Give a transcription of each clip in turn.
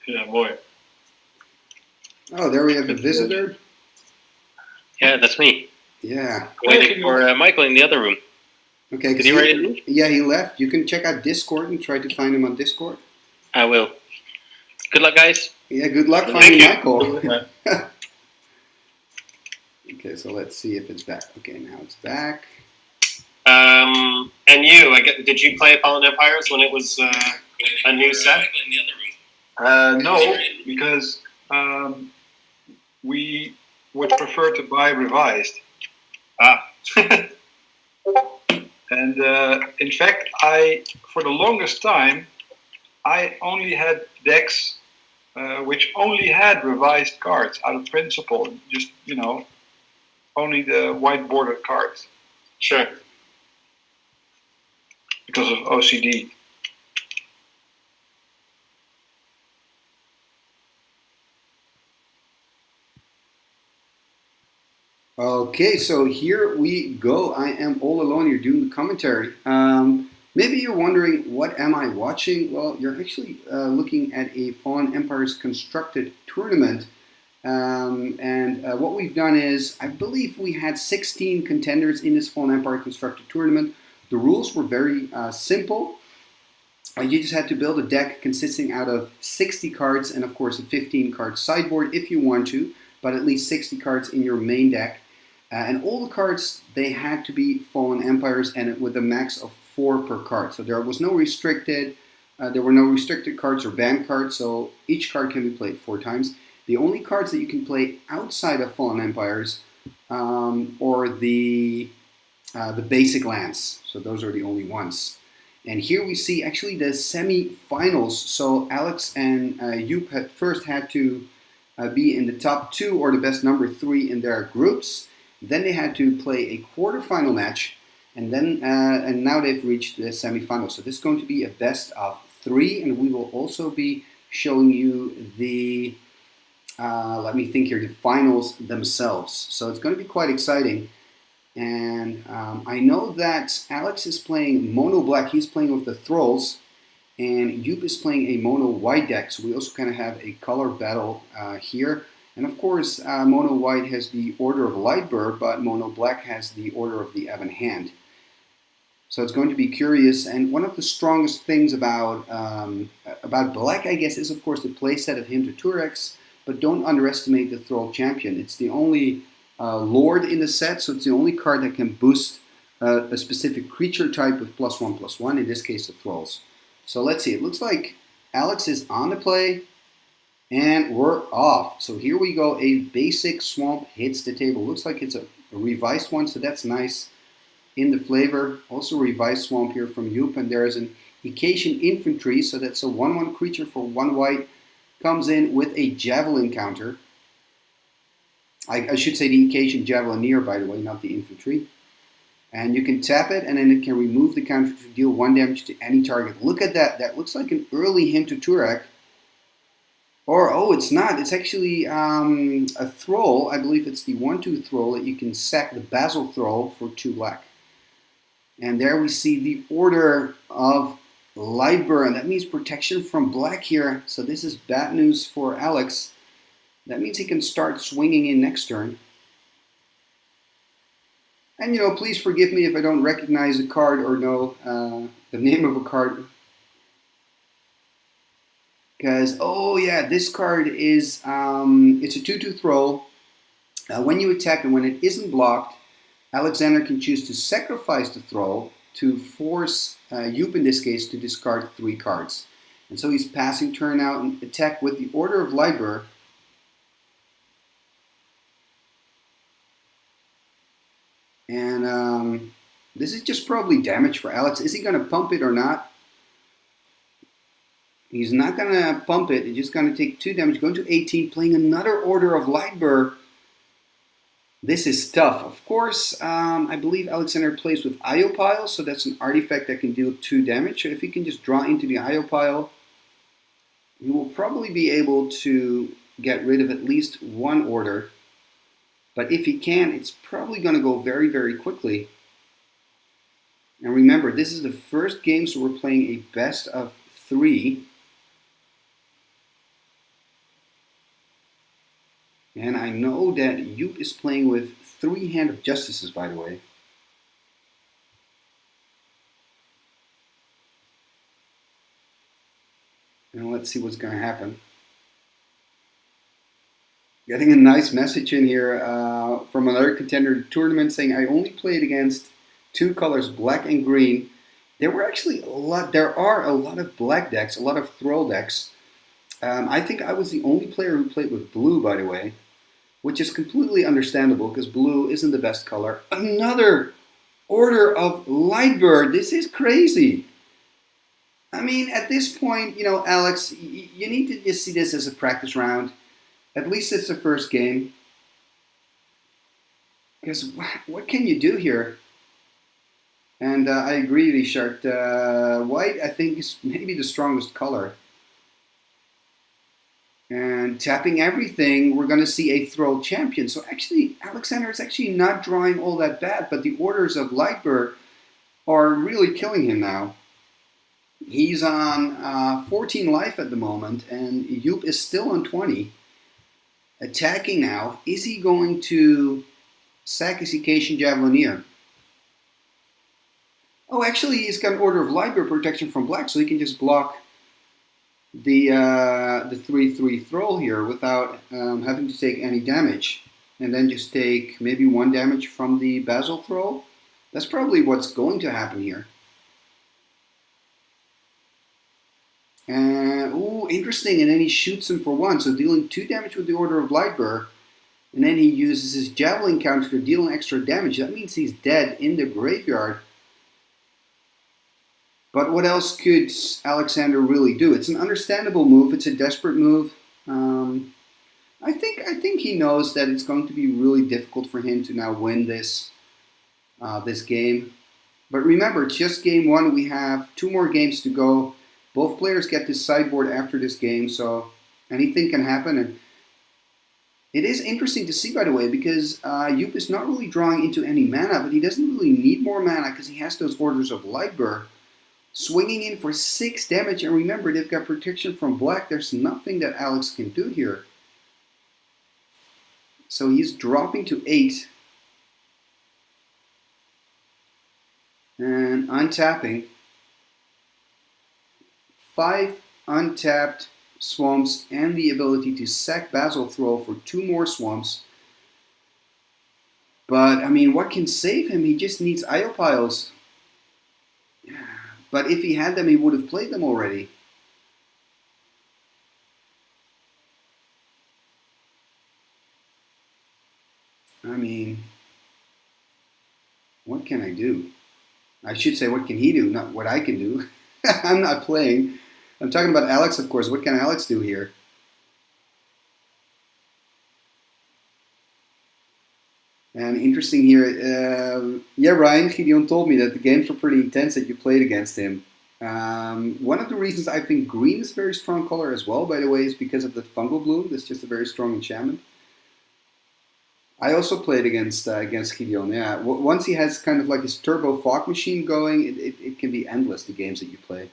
Ja, mooi. Oh, there we have a visitor. Yeah, that's me. Yeah. Waiting for Michael in the other room. Okay. Is he ready to leave? Yeah, he left. You can check out Discord and try to find him on Discord. I will. Good luck, guys. Yeah, good luck Thank finding you. Michael. Okay, so let's see if it's back. Okay, now it's back. And you, did you play Fallen Empires when it was a new set? No, because we would prefer to buy revised. And in fact, for the longest time, I only had decks which only had revised cards out of principle. Just, only the white bordered cards. Sure. Because of OCD. Okay, so here we go. I am all alone here doing the commentary. Maybe you're wondering, what am I watching? Well, you're actually looking at a Fallen Empires Constructed tournament. What we've done is, I believe we had 16 contenders in this Fallen Empire Constructed tournament. The rules were very simple. You just had to build a deck consisting out of 60 cards and, of course, a 15-card sideboard if you want to, but at least 60 cards in your main deck. And all the cards, they had to be Fallen Empires, and with a max of 4 per card. So there was no restricted, there were no restricted cards or banned cards, so each card can be played 4 times. The only cards that you can play outside of Fallen Empires are the basic lands. So those are the only ones. And here we see actually the semi-finals. So Alex and Joop first had to be in the top 2 or the best number 3 in their groups. Then they had to play a quarterfinal match, and now they've reached the semifinals. So this is going to be a best of 3, and we will also be showing you the let me think here, the finals themselves. So it's going to be quite exciting. And I know that Alex is playing mono black. He's playing with the Thralls, and Joop is playing a mono white deck. So we also kind of have a color battle here. And of course, mono white has the Order of Lightbird, but mono black has the Order of the Ebon Hand. So it's going to be curious. And one of the strongest things about black, I guess, is of course the playset of Hymn to Turex. But don't underestimate the Thrall Champion. It's the only Lord in the set, so it's the only card that can boost a specific creature type with +1/+1. In this case, the Thralls. So let's see. It looks like Alex is on the play. And we're off. So here we go. A basic swamp hits the table. Looks like it's a revised one, so that's nice in the flavor. Also revised swamp here from Joop. And there's an Icasian Infantry, so that's a 1/1 creature for 1 white. Comes in with a Javelin counter. I should say the Icasian Javelineer, by the way, not the Infantry. And you can tap it, and then it can remove the counter to deal 1 damage to any target. Look at that. That looks like an early Hymn to Turek. Or, oh, it's not. It's actually a Thrall. I believe it's the 1/2 Thrall that you can sack, the Basil Thrall, for 2 black. And there we see the Order of Lightbird. That means protection from black here. So this is bad news for Alex. That means he can start swinging in next turn. And, please forgive me if I don't recognize a card or know the name of a card. Because, oh yeah, this card is, it's a 2/2 Thrall. When you attack and when it isn't blocked, Alexander can choose to sacrifice the Thrall to force Joop, in this case, to discard 3 cards. And so he's passing turn out and attack with the Order of Lightbird. And this is just probably damage for Alex. Is he going to pump it or not? He's not going to pump it. He's just going to take 2 damage, going to 18, playing another Order of Lightbird. This is tough. Of course, I believe Alexander plays with IO Pile, so that's an artifact that can deal 2 damage. So if he can just draw into the IO Pile, he will probably be able to get rid of at least 1 order. But if he can, it's probably going to go very, very quickly. And remember, this is the first game, so we're playing a best of 3. And I know that Joop is playing with 3 Hand of Justices, by the way. And let's see what's going to happen. Getting a nice message in here from another contender tournament saying, I only played against 2 colors, black and green. There are a lot of black decks, a lot of Thrall decks. I think I was the only player who played with blue, by the way, which is completely understandable because blue isn't the best color. Another Order of Lightbird. This is crazy. I mean, at this point, Alex, you need to just see this as a practice round. At least it's the first game. Because what can you do here? And I agree, Richard. White, I think, is maybe the strongest color. And tapping everything, we're going to see a Thrall champion. So actually, Alexander is actually not drawing all that bad. But the Orders of Lightbird are really killing him now. He's on 14 life at the moment. And Joop is still on 20. Attacking now. Is he going to sack his Icasian Javelineer? Oh, actually, he's got an Order of Lightbird protection from black, so he can just block the 3/3 Thrall here without having to take any damage. And then just take maybe 1 damage from the Basil Thrall. That's probably what's going to happen here. Ooh, interesting. And then he shoots him for 1. So dealing 2 damage with the Order of Lightbird. And then he uses his Javelin counter to deal an extra damage. That means he's dead in the graveyard. But what else could Alexander really do? It's an understandable move. It's a desperate move. I think he knows that it's going to be really difficult for him to now win this game. But remember, it's just game 1. We have 2 more games to go. Both players get this sideboard after this game, so anything can happen. And it is interesting to see, by the way, because Joop is not really drawing into any mana, but he doesn't really need more mana because he has those Orders of Lightbird. Swinging in for 6 damage, and remember, they've got protection from black. There's nothing that Alex can do here. So he's dropping to 8. And untapping. 5 untapped swamps and the ability to sack Basil Thrall for 2 more swamps. But, I mean, what can save him? He just needs Idle Piles. But if he had them, he would have played them already. I mean, what can I do? I should say, what can he do, not what I can do. I'm not playing. I'm talking about Alex, of course. What can Alex do here? And interesting here, yeah, Ryan, Gideon told me that the games were pretty intense that you played against him. One of the reasons I think green is a very strong color as well, by the way, is because of the Fungal Bloom. That's just a very strong enchantment. I also played against Gideon, yeah. Once he has kind of like his Turbo Fog Machine going, it can be endless, the games that you play.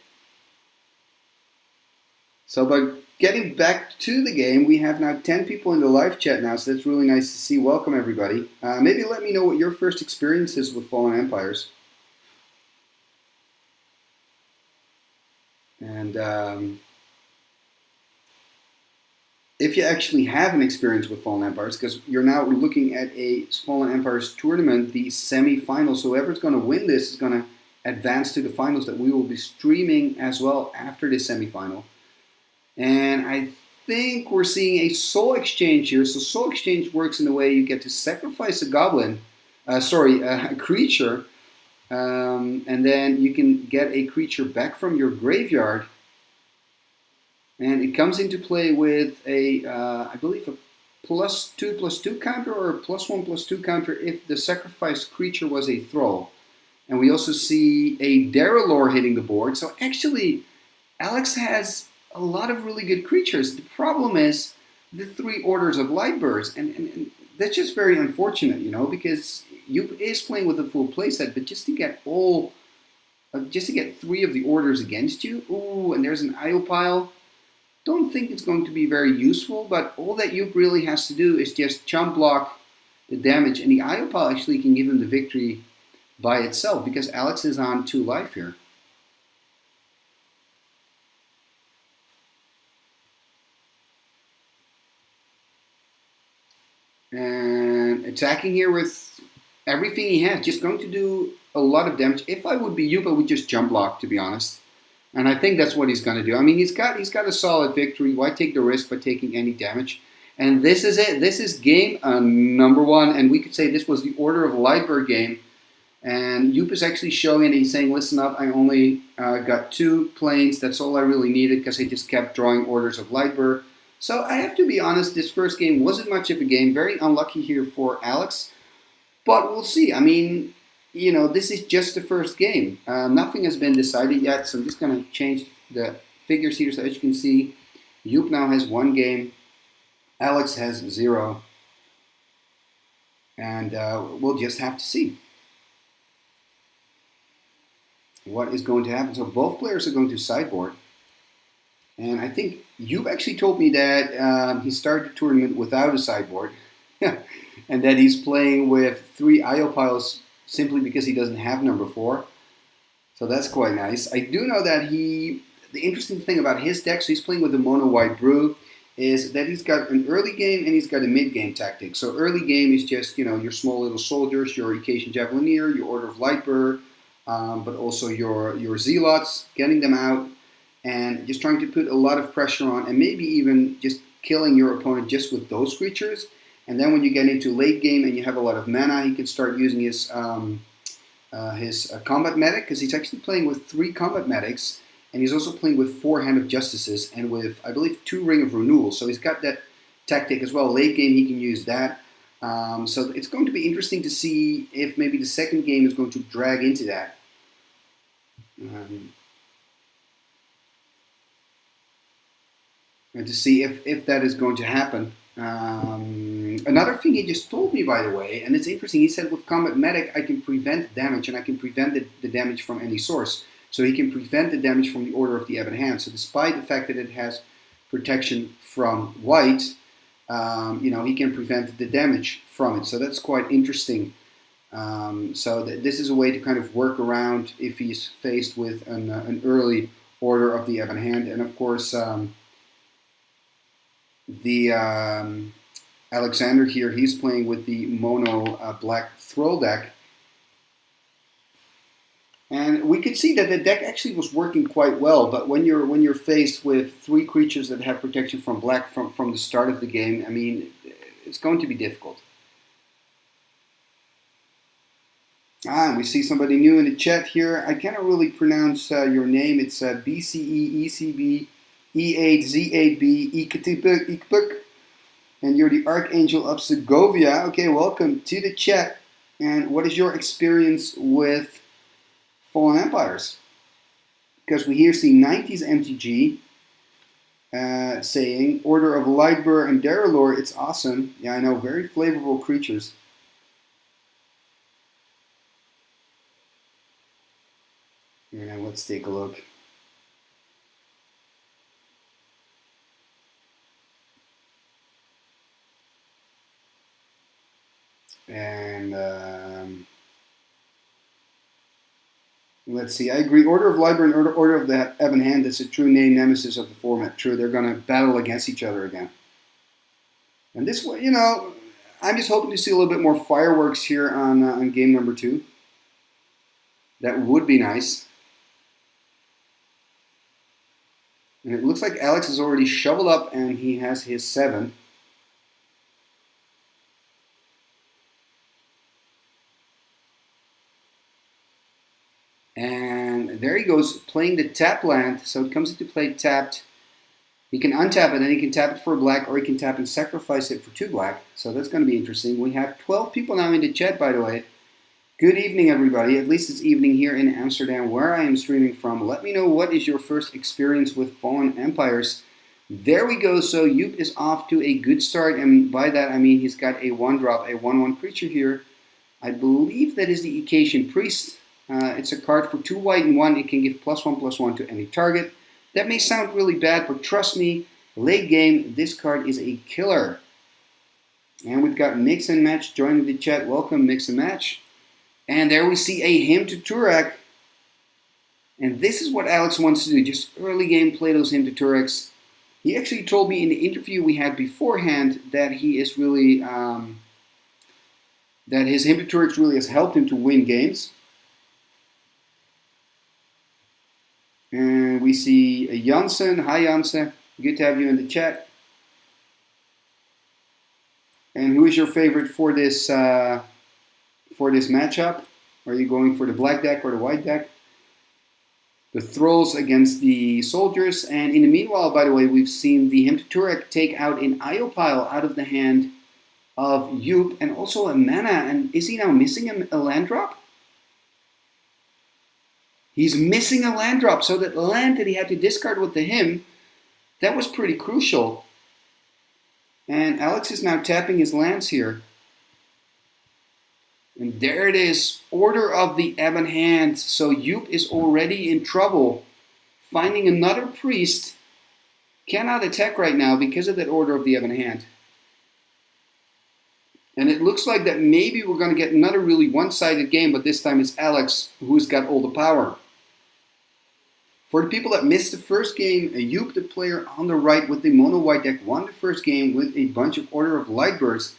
So by getting back to the game, we have now 10 people in the live chat now, so that's really nice to see. Welcome, everybody. Maybe let me know what your first experience is with Fallen Empires. And if you actually have an experience with Fallen Empires, because you're now looking at a Fallen Empires tournament, the semi-finals, so whoever's going to win this is going to advance to the finals that we will be streaming as well after this semi-final. And I think we're seeing a soul exchange here. So soul exchange works in the way you get to sacrifice a creature, and then you can get a creature back from your graveyard. And it comes into play with a, I believe, a +2/+2 counter or a +1/+2 counter if the sacrificed creature was a Thrall. And we also see a Darrelor hitting the board. So actually, Alex has a lot of really good creatures. The problem is the 3 Orders of Lightbirds, and that's just very unfortunate, because you is playing with a full playset, but just to get 3 of the Orders against you, ooh, and there's an Idle Pile. don't think it's going to be very useful, but all that Joep really has to do is just chump block the damage, and the IO pile actually can give him the victory by itself, because Alex is on 2 life here. And attacking here with everything he has, just going to do a lot of damage. If I would be Joep, I would just jump block, to be honest. And I think that's what he's going to do. I mean, he's got a solid victory. Why take the risk by taking any damage? And this is it. This is game number 1. And we could say this was the Order of Lightbird game. And Joep is actually showing it. He's saying, listen up, I only got 2 planes. That's all I really needed, because I just kept drawing Orders of Lightbird. So I have to be honest, this first game wasn't much of a game. Very unlucky here for Alex. But we'll see. I mean, you know, this is just the first game. Nothing has been decided yet, so I'm just going to change the figures here. So as you can see, Joep now has 1 game. Alex has 0. And we'll just have to see what is going to happen. So both players are going to sideboard. And I think Joep actually told me that he started the tournament without a sideboard. And that he's playing with 3 IO piles simply because he doesn't have number 4. So that's quite nice. I do know that the interesting thing about his deck, so he's playing with the mono white brew, is that he's got an early game and he's got a mid game tactic. So early game is just, you know, your small little soldiers, your Occasion Javelineer, your Order of Lightbird, but also your Zealots, getting them out and just trying to put a lot of pressure on, and maybe even just killing your opponent just with those creatures. And then when you get into late game and you have a lot of mana, he can start using his combat medic, because he's actually playing with 3 combat medics, and he's also playing with 4 Hand of Justices and with, I believe, 2 Ring of Renewal. So he's got that tactic as well. Late game, he can use that. So it's going to be interesting to see if maybe the second game is going to drag into that. And to see if that is going to happen. Another thing he just told me, by the way, and it's interesting, he said with Combat Medic I can prevent damage, and I can prevent the damage from any source. So he can prevent the damage from the Order of the Ebon Hand. So despite the fact that it has protection from white, you know, he can prevent the damage from it. So that's quite interesting. So this is a way to kind of work around if he's faced with an early Order of the Ebon Hand. And of course, Alexander here, he's playing with the mono black Thrall deck. And we could see that the deck actually was working quite well, but when you're faced with 3 creatures that have protection from black from the start of the game, I mean, it's going to be difficult. And we see somebody new in the chat here. I cannot really pronounce your name. It's BCEECB E8Z8B Ikpuk, and you're the Archangel of Segovia. Okay, welcome to the chat. And what is your experience with Fallen Empires? Because we here see 90s MTG saying Order of Lightbird and Darrelor, it's awesome. Yeah, I know, very flavorful creatures. Yeah, let's take a look. And let's see, I agree. Order of Lightbird and Order of the Ebon Hand, that's a true name nemesis of the format. True, they're going to battle against each other again. And this way, you know, I'm just hoping to see a little bit more fireworks here on game number 2. That would be nice. And it looks like Alex has already shoveled up and he has his 7. And there he goes, playing the tap land. So it comes into play tapped. He can untap it, and he can tap it for black, or he can tap and sacrifice it for 2 black. So that's going to be interesting. We have 12 people now in the chat, by the way. Good evening, everybody. At least it's evening here in Amsterdam, where I am streaming from. Let me know what is your first experience with Fallen Empires. There we go. So Joep is off to a good start, and by that I mean he's got a 1-drop, a 1/1 creature here. I believe that is the Occasion Priest. It's a card for 2 white and 1. It can give +1/+1 to any target. That may sound really bad, but trust me, Late game, this card is a killer. And we've got Mix and Match joining the chat. Welcome, Mix and Match. And there we see a Hymn to Turak. And this is what Alex wants to do. Just early game, play those Hymn to Tureks. He actually told me in the interview we had beforehand that he is really, that his Hymn to Tureks really has helped him to win games. And we see Janssen. Hi, Janssen. Good to have you in the chat. And who is your favorite for this matchup? Are you going for the black deck or the white deck? The Thralls against the Soldiers. And in the meanwhile, by the way, we've seen the Hymn to Turek take out an IO pile out of the hand of Joop and also a mana. And is he now missing a land drop? He's missing a land drop. So that land that he had to discard with the Hymn, that was pretty crucial. And Alex is now tapping his lands here. And there it is, Order of the Ebon Hand. So Joop is already in trouble. Finding another priest. Cannot attack right now because of that Order of the Ebon Hand. And it looks like that maybe we're going to get another really one-sided game, but this time it's Alex who's got all the power. For the people that missed the first game, Joop, the player on the right with the mono white deck, won the first game with a bunch of Order of Lightbursts.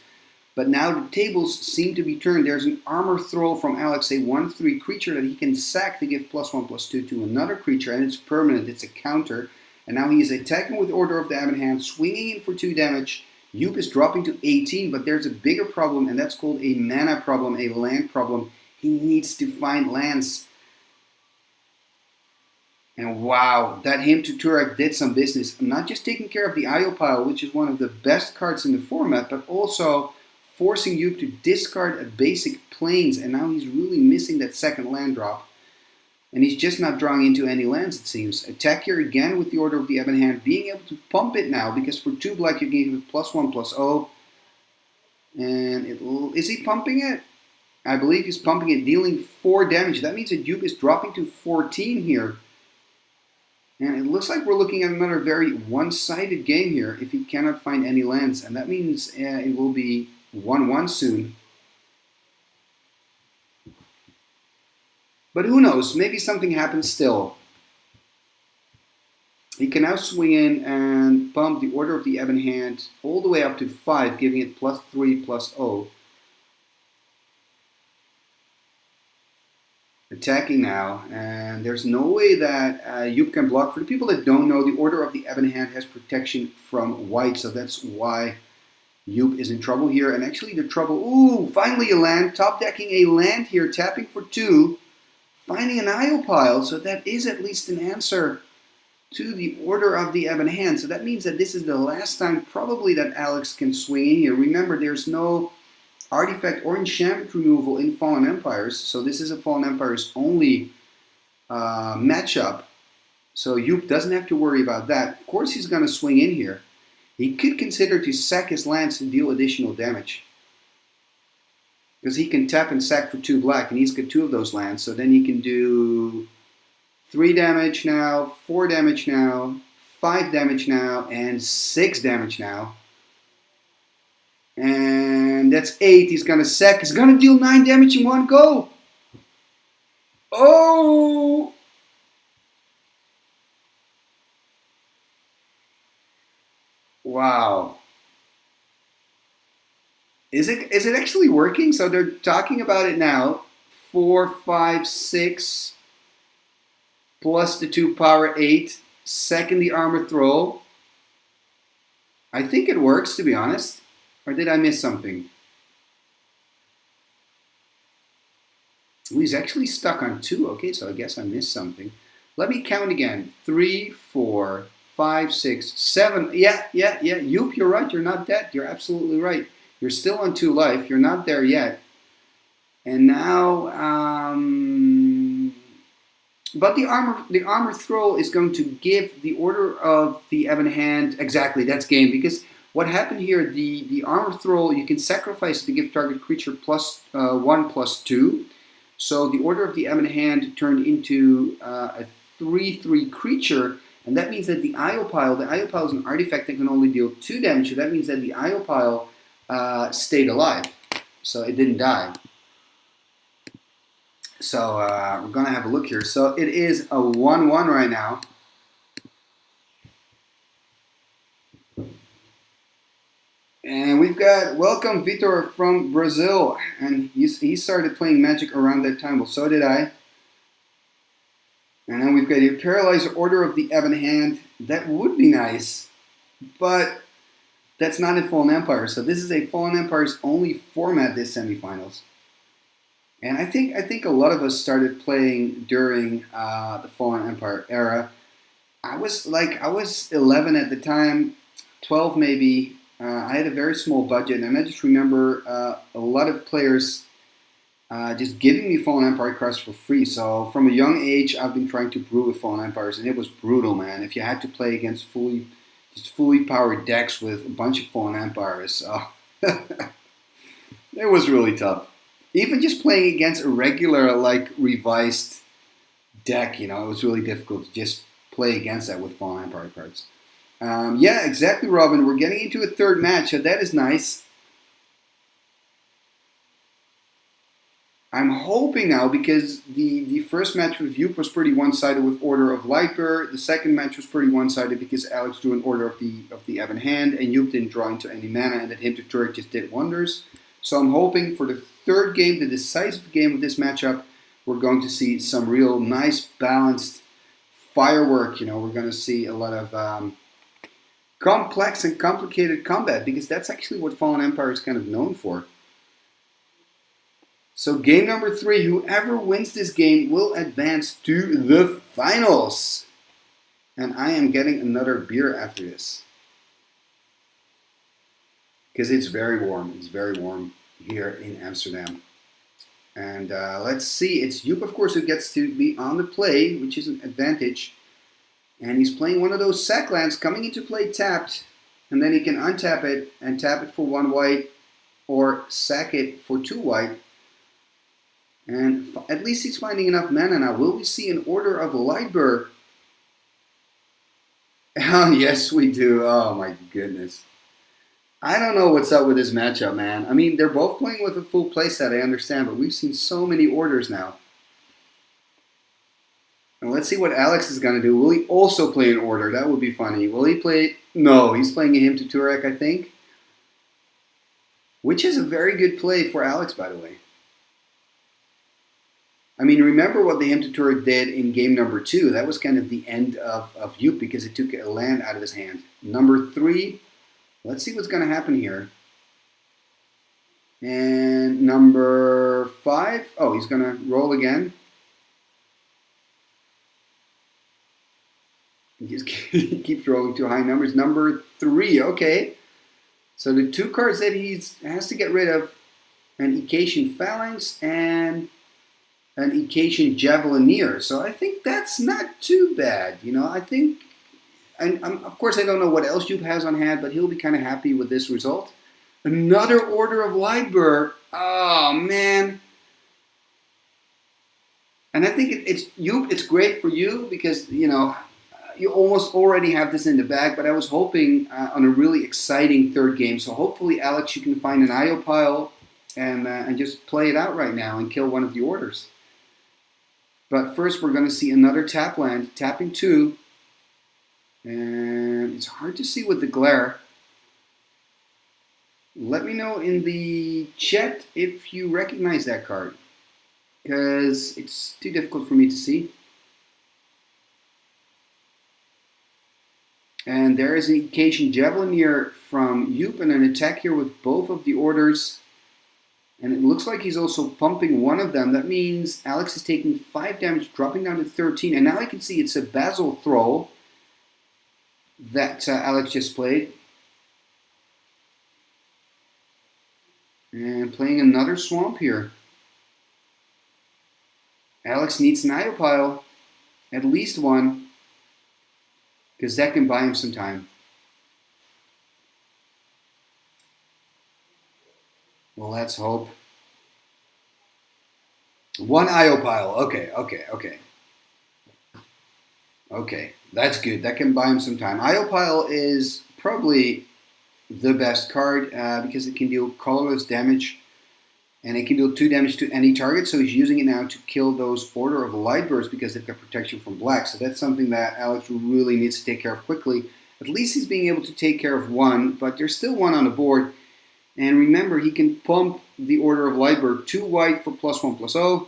But now the tables seem to be turned. There's an Armor Thrall from Alex, a 1/3 creature that he can sack to give +1/+2 to another creature, and it's permanent, it's a counter. And now he is attacking with Order of the Ebon Hand, swinging in for 2 damage. Joop is dropping to 18, but there's a bigger problem, and that's called a mana problem, a land problem. He needs to find lands. And wow, that Hymn to Turek did some business. Not just taking care of the IO pile, which is one of the best cards in the format, but also forcing Joop to discard a basic plains, and now he's really missing that second land drop. And he's just not drawing into any lands, it seems. Attack here again with the Order of the Ebon Hand, being able to pump it now, because for 2 black you can give it +1/+0. And is he pumping it? I believe he's pumping it, dealing 4 damage. That means that Joop is dropping to 14 here. And it looks like we're looking at another very one-sided game here if he cannot find any lands. And that means it will be 1-1 soon. But who knows? Maybe something happens still. He can now swing in and pump the Order of the Ebon Hand all the way up to 5, giving it +3/+0. Attacking now, and there's no way that Joop can block. For the people that don't know, the Order of the Ebon Hand has protection from white, so that's why Joop is in trouble here. And actually the trouble, ooh, finally a land, top decking a land here, tapping for 2, finding an IO pile, so that is at least an answer to the Order of the Ebon Hand. So that means that this is the last time probably that Alex can swing in here. Remember, there's no artifact or enchantment removal in Fallen Empires, so this is a Fallen Empires only matchup, so Joop doesn't have to worry about that. Of course he's going to swing in here. He could consider to sack his lands to deal additional damage, because he can tap and sack for 2 black, and he's got 2 of those lands, so then he can do 3 damage now, 4 damage now, 5 damage now, and 6 damage now. And that's 8. He's going to sack. He's going to deal 9 damage in one go. Oh! Wow. Is it actually working? So they're talking about it now. 4, 5, 6 plus the 2 power 8. Second the Armor Thrall. I think it works, to be honest. Or did I miss something? Oh, he's actually stuck on 2. Okay, so I guess I missed something. Let me count again. 3, 4, 5, 6, 7. Yeah. Joop, you're right. You're not dead. You're absolutely right. You're still on 2 life. You're not there yet. And now, but the armor Thrall is going to give the Order of the Ebon Hand. Exactly, that's game, because what happened here, the Armor Thrall, you can sacrifice it to give target creature +1/+2. So the Order of the Ebon Hand turned into a 3/3 creature, And that means that the IO pile is an artifact that can only deal 2 damage. So that means that the IO pile stayed alive. So it didn't die. So we're going to have a look here. So it is a 1-1 right now. And we've got welcome Vitor from Brazil. And he started playing Magic around that time. Well, so did I. And then we've got here Paralyzer Order of the Ebon Hand. That would be nice. But that's not in Fallen Empire. So this is a Fallen Empire's only format, this semifinals. And I think a lot of us started playing during the Fallen Empire era. I was 11 at the time, 12 maybe. I had a very small budget, and I just remember a lot of players just giving me Fallen Empire cards for free. So from a young age, I've been trying to brew with Fallen Empires, and it was brutal, man. If you had to play against fully powered decks with a bunch of Fallen Empires, so it was really tough. Even just playing against a regular, revised deck, it was really difficult to just play against that with Fallen Empire cards. Yeah, exactly, Robin. We're getting into a third match, so that is nice. I'm hoping now, because the first match with Yup was pretty one-sided with Order of Lightbearer. The second match was pretty one-sided because Alex drew an Order of the Ebon Hand, and Yup didn't draw into any mana, and that Hymn to Turret just did wonders. So I'm hoping for the third game, the decisive game of this matchup, we're going to see some real nice, balanced firework. We're going to see a lot of complex and complicated combat, because that's actually what Fallen Empire is kind of known for. So game number 3, whoever wins this game will advance to the finals. And I am getting another beer after this, because it's very warm. It's very warm here in Amsterdam. And let's see. It's Yup, of course, who gets to be on the play, which is an advantage. And he's playing one of those sack lands, coming into play tapped. And then he can untap it and tap it for 1 white, or sack it for 2 white. And at least he's finding enough mana now. Will we see an Order of Lightbearer? Oh, yes, we do. Oh, my goodness. I don't know what's up with this matchup, man. I mean, they're both playing with a full playset, I understand, but we've seen so many orders now. And let's see what Alex is going to do. Will he also play an Order? That would be funny. Will he play... No, he's playing a Hymn to Turek, I think. Which is a very good play for Alex, by the way. I mean, remember what the Hymn to Turek did in game number 2. That was kind of the end of Yup, because it took a land out of his hand. Number 3... Let's see what's going to happen here. And number 5. Oh, he's going to roll again. He just keeps rolling to high numbers. Number 3. Okay. So the 2 cards that he has to get rid of, an Icatian Phalanx and an Icatian Javelineer. So I think that's not too bad. I think... And of course, I don't know what else Yup has on hand, but he'll be kind of happy with this result. Another Order of Lightbearer. Oh, man. And I think it's Yup. It's great for you because, you almost already have this in the bag. But I was hoping on a really exciting third game. So hopefully, Alex, you can find an IO pile and just play it out right now and kill one of the orders. But first, we're going to see another tap land, tapping 2. And it's hard to see with the glare. Let me know in the chat if you recognize that card, because it's too difficult for me to see. And there is an Icatian Javelineer from Yup and an attack here with both of the orders. And it looks like he's also pumping one of them. That means Alex is taking 5 damage, dropping down to 13. And now I can see it's a Basil Thrall that Alex just played. And playing another Swamp here. Alex needs an IO pile. At least one. Because that can buy him some time. Well, let's hope. 1 IO pile. Okay. Okay, that's good. That can buy him some time. Iopile is probably the best card because it can deal colorless damage and it can deal 2 damage to any target. So he's using it now to kill those Order of Lightburst because they've got protection from black. So that's something that Alex really needs to take care of quickly. At least he's being able to take care of one, but there's still one on the board. And remember, he can pump the Order of Lightburst 2 white for +1/+0.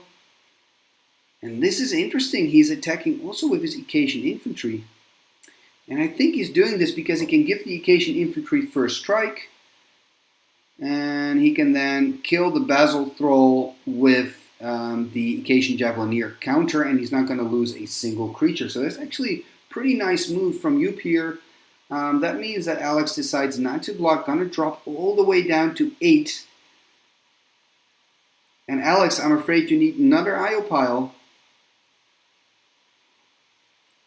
And this is interesting. He's attacking also with his Icasian Infantry. And I think he's doing this because he can give the Icasian Infantry first strike. And he can then kill the Basil Thrall with the Icasian Javelineer counter. And he's not going to lose a single creature. So that's actually a pretty nice move from Joop here. That means that Alex decides not to block. Going to drop all the way down to 8. And Alex, I'm afraid you need another Iopile.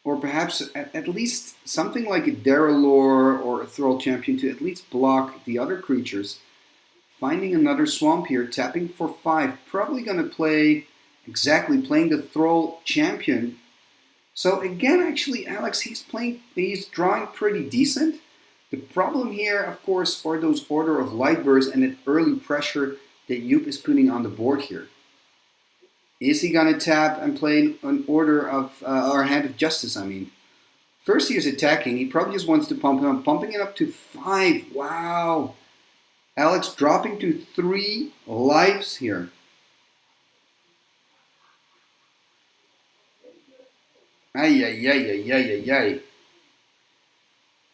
Or perhaps at least something like a Darrellor or a Thrall Champion to at least block the other creatures. Finding another Swamp here, tapping for 5. Probably going to play exactly playing the Thrall Champion. So again, actually, Alex, he's drawing pretty decent. The problem here, of course, are those Order of Lightburst and that early pressure that Joop is putting on the board here. Is he going to tap and play an Order of, or Hand of Justice, I mean? First he is attacking. He probably just wants to pump him up, pumping it up to 5. Wow. Alex dropping to 3 lives here. Ay, ay, ay, ay, ay, ay, ay.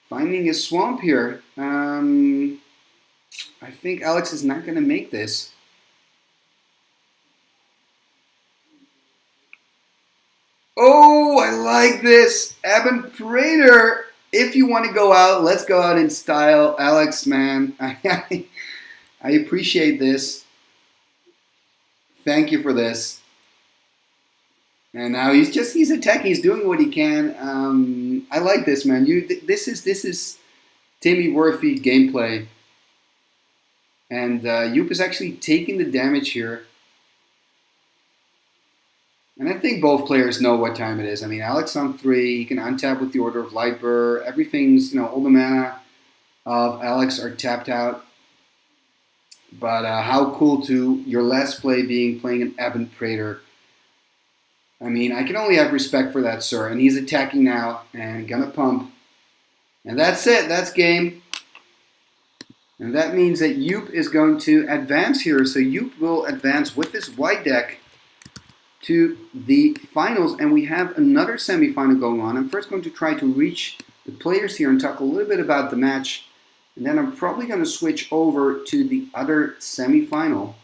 Finding a swamp here. I think Alex is not going to make this. Oh, I like this. Eben Prater. If you want to go out, let's go out in style. Alex, man, I appreciate this. Thank you for this. And now he's attacking. He's doing what he can. I like this, man. This is Timmy Worthy gameplay. And Joop is actually taking the damage here. And I think both players know what time it is. I mean, Alex on 3, he can untap with the Order of Lightburst. Everything's, all the mana of Alex are tapped out. But how cool to your last play being playing an Eben Prater. I mean, I can only have respect for that, sir. And he's attacking now and gonna pump. And that's it. That's game. And that means that Joop is going to advance here. So Joop will advance with this white deck to the finals, and we have another semifinal going on. I'm first going to try to reach the players here and talk a little bit about the match, and then I'm probably going to switch over to the other semifinal.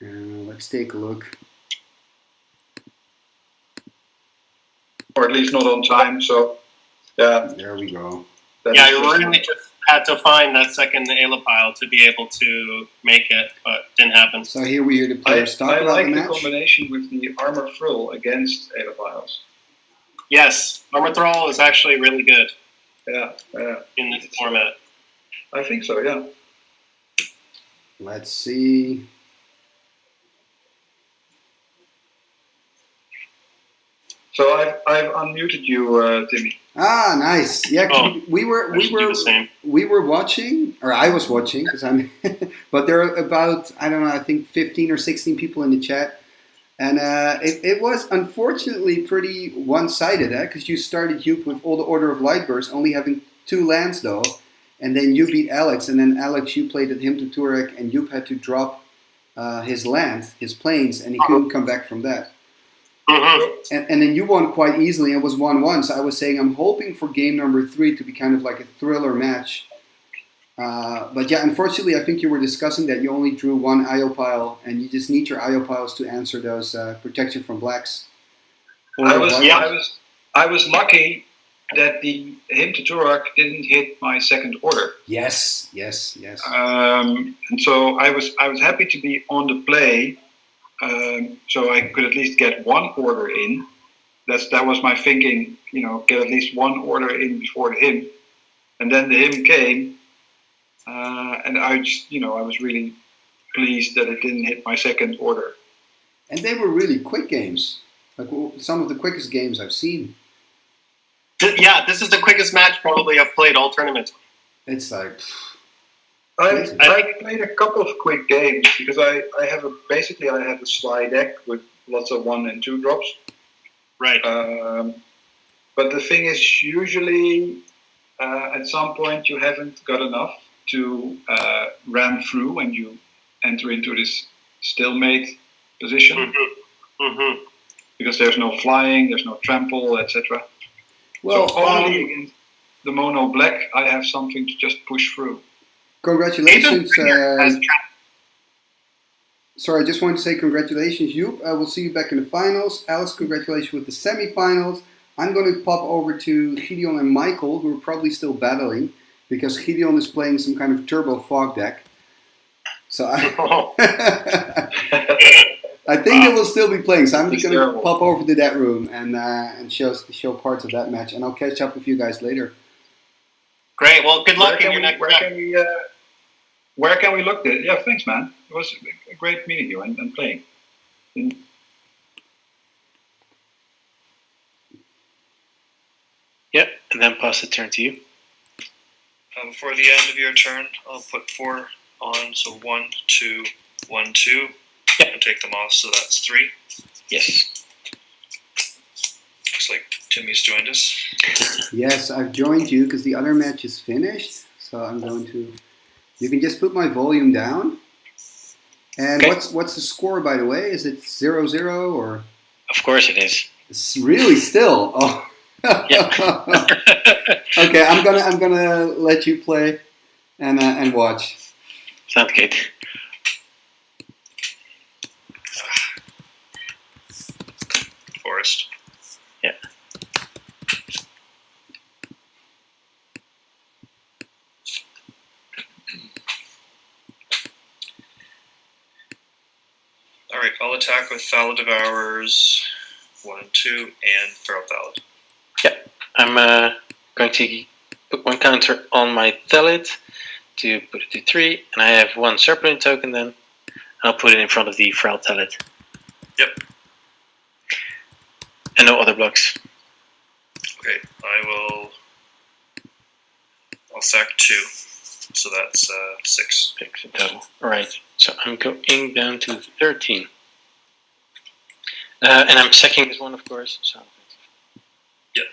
Let's take a look. Or at least not on time, so yeah. There we go. Yeah, you really just had to find that second Alapile to be able to make it, but didn't happen. So here we hear the players talk I about like the the match. combination with the Armor Frill against Adapiles. Yes, Armor Thrall is actually really good Yeah, in this format. I think so, yeah. Let's see. So I've unmuted you, Timmy. Ah, nice. Yeah, 'cause we were watching, or I was watching, because I'm. But there are about I think 15 or 16 people in the chat, and it was unfortunately pretty one-sided, because you started Joop with all the Order of Lightburst, only having 2 lands though, and then you beat Alex, and then Alex you played at him to Turek, and Joop had to drop his land, his planes, and he couldn't come back from that. Mm-hmm. And then you won quite easily. It was 1-1. So I was saying I'm hoping for game number 3 to be kind of like a thriller match. But yeah, unfortunately, I think you were discussing that you only drew 1 Iopile, and you just need your Iopiles to answer those protection from blacks. I was lucky that the him to Turok didn't hit my second order. Yes. And so I was happy to be on the play. So I could at least get 1 order in. That was my thinking, get at least 1 order in before the hymn. And then the hymn came, and I just, I was really pleased that it didn't hit my second order. And they were really quick games. Like some of the quickest games I've seen. Yeah, this is the quickest match probably I've played all tournament. It's like... I played a couple of quick games because I have a sly deck with lots of 1 and 2 drops. Right. But the thing is, usually at some point you haven't got enough to ram through when you enter into this stalemate position. Mm-hmm. Because there's no flying, there's no trample, etc. Well, so only against the mono black, I have something to just push through. Congratulations. Sorry, I just wanted to say congratulations, Joep. We'll see you back in the finals. Alice, congratulations with the semifinals. I'm going to pop over to Gideon and Michael, who are probably still battling, because Gideon is playing some kind of turbo fog deck. So I think they will still be playing. So I'm just going to pop over to that room and show parts of that match, and I'll catch up with you guys later. Great. Well, good luck in your next match. Where can we look this? Yeah, thanks, man. It was a great meeting you and playing. Yep, and then pass the turn to you. Before the end of your turn, I'll put 4 on. So 1, 2, 1, 2. Yep. And take them off. So that's 3. Yes. Looks like Timmy's joined us. Yes, I've joined you because the other match is finished. So I'm going to... You can just put my volume down. And okay. What's the score, by the way? Is it 0-0 or? Of course it is. It's really still. Oh. Yeah. Okay, I'm gonna let you play and watch. Sounds good. Forest. Yeah. Alright, I'll attack with Thal Devourers 1 and 2 and Feral Thallid. Yep. I'm going to put 1 counter on my Thallid to put it to 3, and I have 1 Serpent token then. I'll put it in front of the Feral Thallid. Yep. And no other blocks. Okay, I'll sack 2. So that's 6. 6 in total. Alright, so I'm going down to 13. And I'm sacking this one, of course. So. Yep.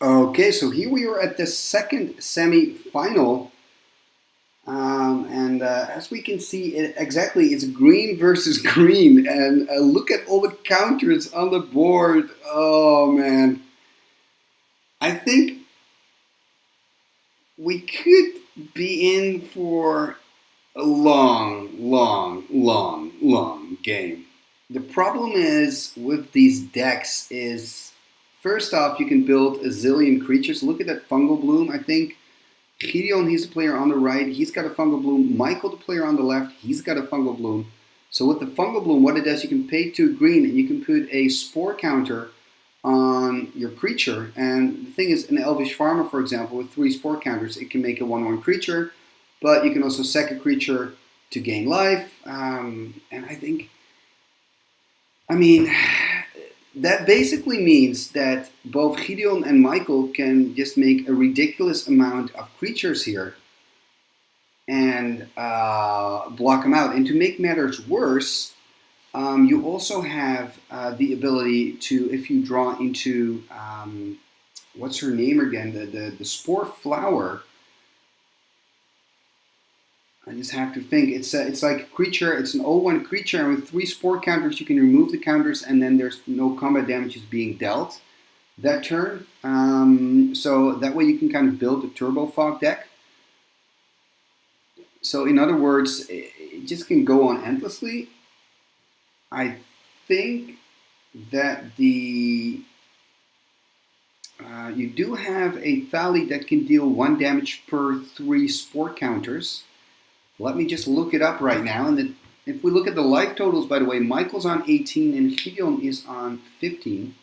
Okay, so here we are at the second semi-final. And as we can see, it's green versus green. And look at all the counters on the board. Oh, man. I think we could be in for a long game. The problem is with these decks is, first off, you can build a zillion creatures. Look at that Fungal Bloom, I think. Gideon, he's the player on the right. He's got a Fungal Bloom. Michael, the player on the left, he's got a Fungal Bloom. So with the Fungal Bloom, what it does, you can pay 2 green and you can put a Spore counter on your creature. And the thing is, an Elvish Farmer, for example, with 3 Spore counters, it can make a 1/1 creature. But you can also sack a creature to gain life. And that basically means that both Gideon and Michael can just make a ridiculous amount of creatures here and block them out. And to make matters worse, you also have the ability to, if you draw into, what's her name again, the Spore Flower. I just have to think. It's like a creature. It's an 0/1 creature, and with 3 Spore counters, you can remove the counters, and then there's no combat damages being dealt that turn. So that way you can kind of build a Turbo Fog deck. So in other words, it just can go on endlessly. I think that you do have a Thali that can deal 1 damage per 3 Spore counters. Let me just look it up right now. And if we look at the life totals, by the way, Michael's on 18 and Gideon is on 15.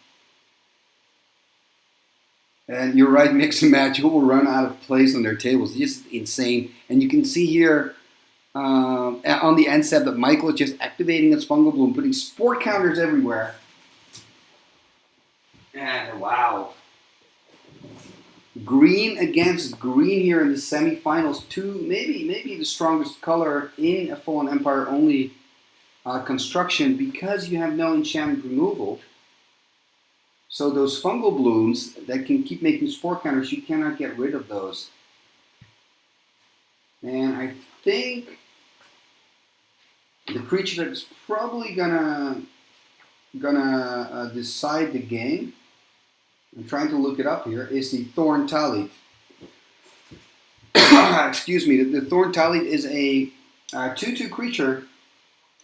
And you're right, mix and match. You will run out of place on their tables. It's just insane. And you can see here on the end step that Michael is just activating his fungal bloom, putting sport counters everywhere. And wow. Green against green here in the semifinals. Maybe the strongest color in a Fallen Empire only construction because you have no enchantment removal. So those fungal blooms that can keep making spore counters, you cannot get rid of those. And I think the creature that's probably gonna decide the game, I'm trying to look it up here, is the Thorn Talit. Excuse me, the Thorn Talit is a 2/2 creature,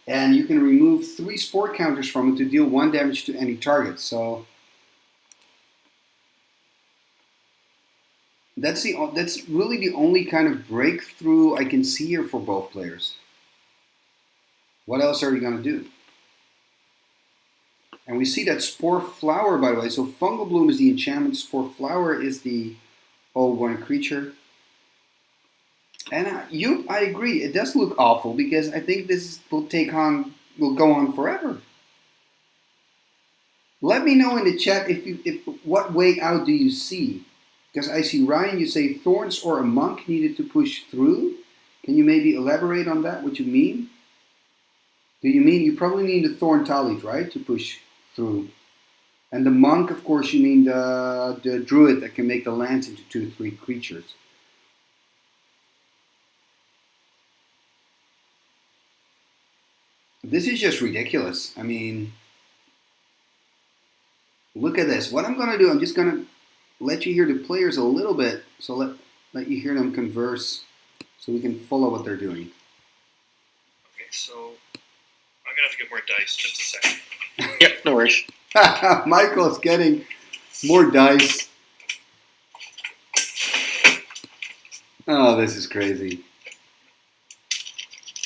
and you can remove 3 spore counters from it to deal 1 damage to any target. So that's really the only kind of breakthrough I can see here for both players. What else are you going to do? And we see that Spore Flower, by the way. So Fungal Bloom is the enchantment. Spore Flower is the 0/1 creature. And I agree. It does look awful because I think this will go on forever. Let me know in the chat if what way out do you see? Because I see Ryan, you say thorns or a monk needed to push through. Can you maybe elaborate on that? What you mean? Do you mean you probably need the Thorn Talit, right, to push through? And the monk, of course, you mean the druid that can make the lands into 2/3 creatures. This is just ridiculous. I mean, look at this. What I'm going to do, I'm just going to let you hear the players a little bit. So let you hear them converse so we can follow what they're doing. Okay, so I'm gonna have to get more dice. Just a second. Yep, no worries. Michael's getting more dice. Oh, this is crazy.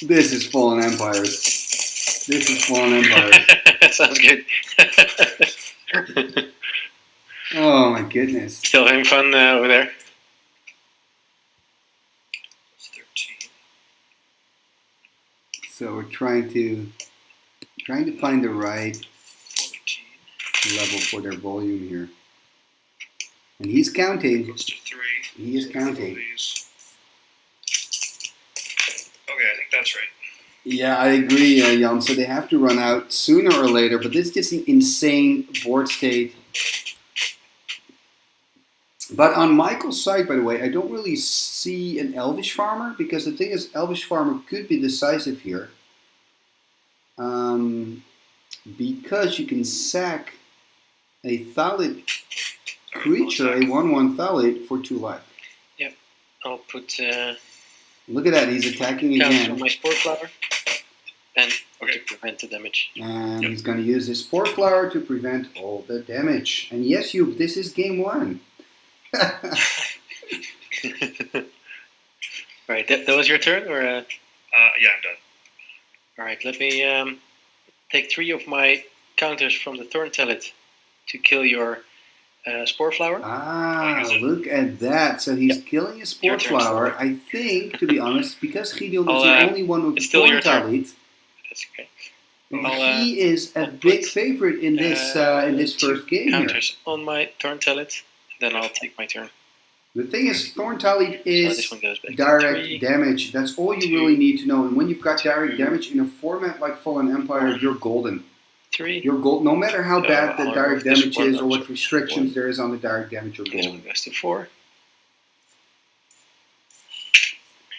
This is Fallen Empires. This is Fallen Empires. Sounds good. Oh my goodness. Still having fun over there? That's 13. So we're trying to find the right 14. level for their volume here. And he's counting. Goes to 3. He is counting. These. Okay, I think that's right. Yeah, I agree, Jan. So they have to run out sooner or later, but this is just an insane board state. But on Michael's side, by the way, I don't really see an Elvish Farmer, because the thing is, Elvish Farmer could be decisive here. Because you can sack a Thalit creature, a 1/1 Thalit, for 2 life. Yep. I'll put Look at that, he's attacking counters again. on my Spore Flower. And Okay. to prevent the damage. And he's going to use his Spore Flower to prevent all the damage. And yes, this is game 1. Right, that was your turn? Or Yeah, I'm done. Alright, let me take 3 of my counters from the Thorn Talit to kill your Spore Flower. Look at that. So he's killing a Spore Your turn, Flower. Spore. I think, to be honest, because Gideon is I'll, the only one with it's still Thorn your turn. Talit, That's okay. he is a I'll big put, favorite in this 2 first game here. counters on my Thorn Talit. Then I'll take my turn. The thing is, Thorn Talit So is this one goes back to direct 3. damage. That's all you 2, really need to know. And when you've got direct 2, damage in a format like Fallen Empire, you're golden. 3. You're gold. No matter how So bad the I'll direct remove this damage one, is or I'll what just restrictions one. there is on the direct damage, you're This one golden. goes to 4.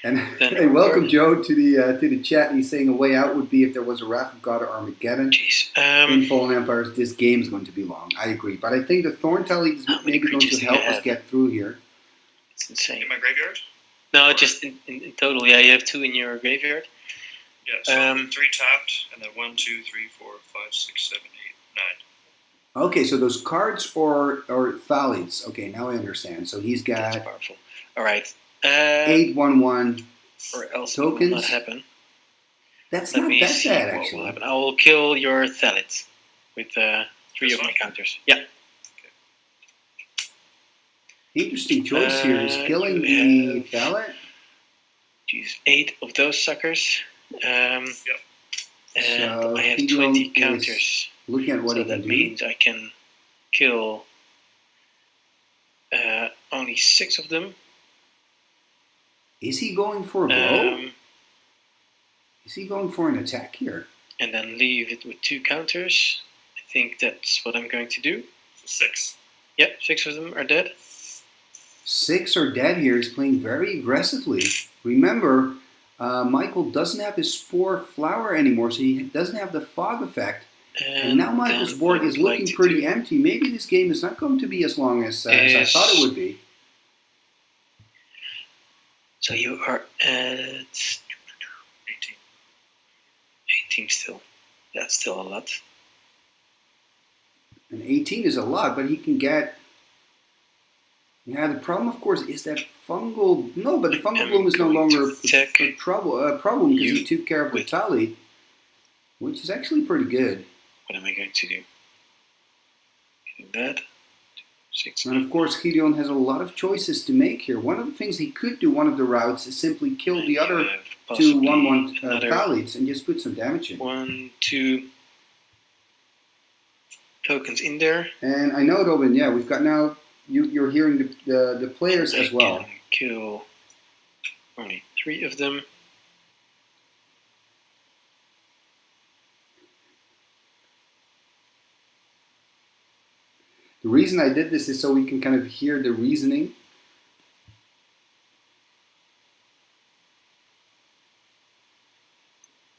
And Then hey, welcome Joe to the chat. He's saying a way out would be if there was a Wrath of God or Armageddon. Jeez. In Fallen Empires, this game is going to be long. I agree, but I think the Thorn Talit is How many maybe going creatures to do you help us have? get through here. It's insane. In my graveyard? No, just in total. Yeah, you have 2 in your graveyard. Yeah, so 3 tapped, and then 1, 2, 3, 4, 5, 6, 7, 8, 9. Okay, so those cards or Thalids. Okay, now I understand. So he's That's got powerful. Alright. 8/1/1. Or else tokens. it will not happen. That's Let not me that see bad, what will actually. happen. I will kill your Thalit with 3 This of my one? counters. Yeah. Interesting choice here is killing you the have- Valet. Use 8 of those suckers. And So I have Gideon 20 is counters. Looking at what So he can that do. means I can kill only 6 of them. Is he going for a blow? Um, Is he going for an attack here? and then leave it with 2 counters. I think that's what I'm going to do. So 6. Yep, 6 of them are dead. 6 are dead here. He's playing very aggressively. Remember, Michael doesn't have his Spore Flower anymore, so he doesn't have the fog effect. And now Michael's then board what I is would like looking to pretty do empty. Maybe this game is not going to be as long as I thought it would be. So you are at 18. 18 still. That's still a lot. And 18 is a lot, but he can get... Yeah, the problem, of course, is that fungal... No, but the fungal I'm bloom is no going longer to attack a problem because you he took care of the with- tally, which is actually pretty good. What am I going to do? Do that. 6. And of course, Gideon has a lot of choices to make here. One of the things he could do, one of the routes, is simply kill the other two 1/1 another Thalids and just put some damage in. 1, 2 tokens in there. And I know, Robin, yeah, we've got now, you're hearing the players I as well. can kill only 3 of them. The reason I did this is so we can kind of hear the reasoning.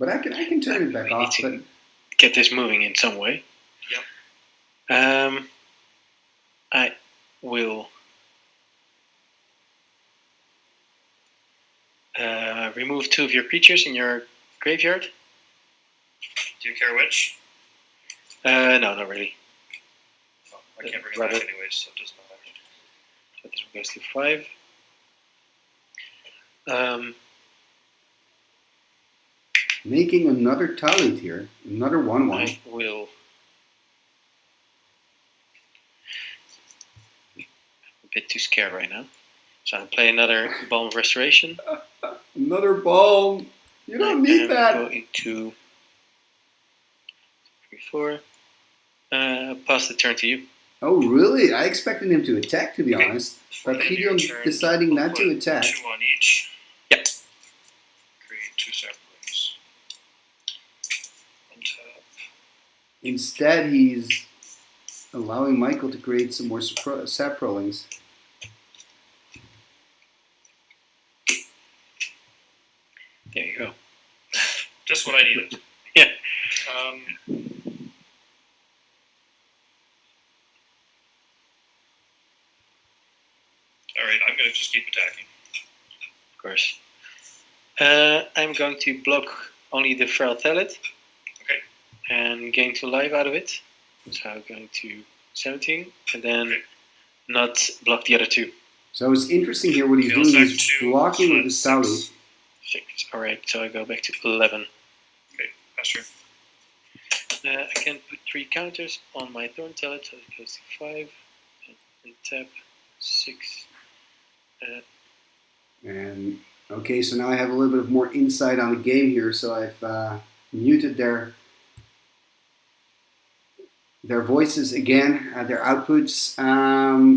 But I can turn it back We need off. to But get this moving in some way. Yep. I will remove 2 of your creatures in your graveyard. Do you care which? No, not really. Oh, I can't bring it Rather- back anyways, so it doesn't matter. So this one goes to 5. making another Talid here, another 1/1. I will. I'm a bit too scared right now. So I'll play another Balm of Restoration. Another Balm. You don't need and that. Go into 3, 4. Pass the turn to you. Oh, really? I expected him to attack, to be Okay. honest. For But the end of your Gideon's turn, deciding I'll not to put attack. 2 on each. Yep. Create 2 saplings. Untap. Instead, he's allowing Michael to create some more saprolings. There you go. Just what I needed. Yeah. Alright, I'm going to just keep attacking. Of course. I'm going to block only the Feral Talid. Okay. And gain 2 life out of it. So I'm going to 17. And then Okay. not block the other 2. So it's interesting here what he's Okay, let's doing. act He's 2, blocking with that's his Talid. 6. 6. Alright, so I go back to 11. That's true. I can put 3 counters on my Thorn Talid, so it goes to 5. And tap 6. And okay, so now I have a little bit of more insight on the game here. So I've muted their voices again, their outputs.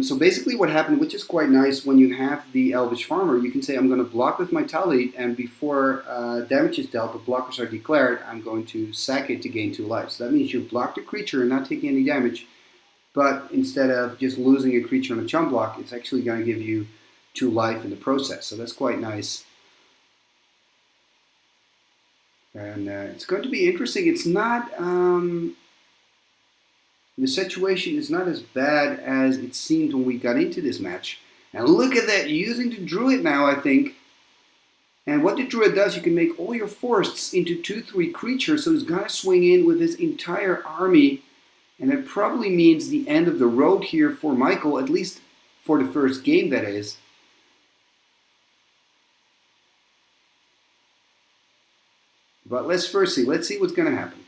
So basically, what happened, which is quite nice, when you have the Elvish Farmer, you can say, I'm going to block with my Talid, and before damage is dealt, but blockers are declared, I'm going to sack it to gain 2 life. So that means you've blocked a creature and not taking any damage. But instead of just losing a creature on a chum block, it's actually going to give you 2 life in the process. So that's quite nice. And it's going to be interesting. It's not... the situation is not as bad as it seemed when we got into this match. And look at that, using the Druid now, I think. And what the Druid does, you can make all your forests into 2/3 creatures, so he's going to swing in with his entire army. And it probably means the end of the road here for Michael, at least for the first game, that is. But let's first see. Let's see what's going to happen.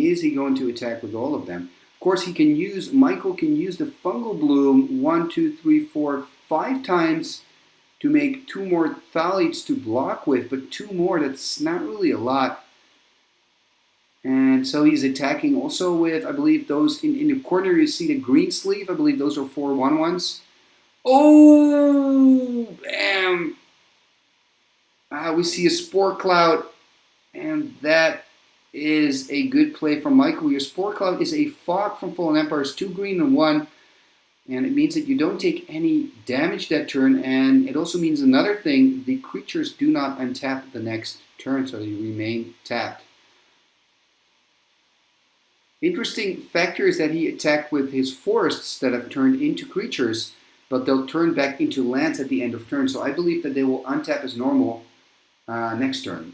is he going to attack with all of them? Of course, Michael can use the Fungal Bloom 1, 2, 3, 4, 5 times to make 2 more Thalites to block with, but 2 more, that's not really a lot. And so he's attacking also with, I believe those, in the corner you see the green sleeve, I believe those are 4 1/1s. Oh, bam! We see a Spore Cloud, and that is a good play from Michael. Your Spore Cloud is a Fog from Fallen Empires, 2 green and 1, and it means that you don't take any damage that turn, and it also means another thing, the creatures do not untap the next turn, so they remain tapped. Interesting factor is that he attacked with his forests that have turned into creatures, but they'll turn back into lands at the end of turn, so I believe that they will untap as normal next turn.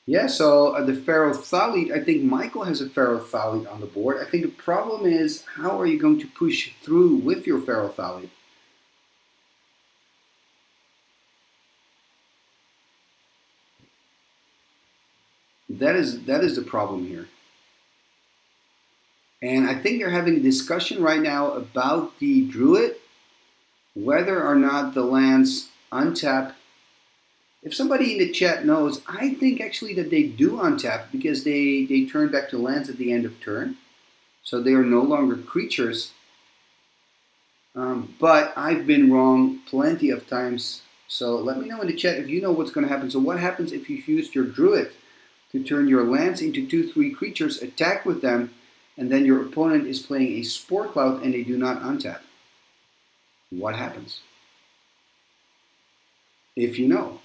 Yeah, so the Pharaoh Thalit, I think Michael has a Pharaoh Thalit on the board. I think the problem is, how are you going to push through with your Pharaoh Thalit? That is the problem here. And I think they're having a discussion right now about the Druid, whether or not the lands untap. If somebody in the chat knows, I think actually that they do untap because they turn back to lands at the end of turn. So they are no longer creatures. But I've been wrong plenty of times. So let me know in the chat if you know what's going to happen. So what happens if you used your Druid to turn your lands into 2/3 creatures, attack with them, and then your opponent is playing a Spore Cloud and they do not untap? What happens? If you know.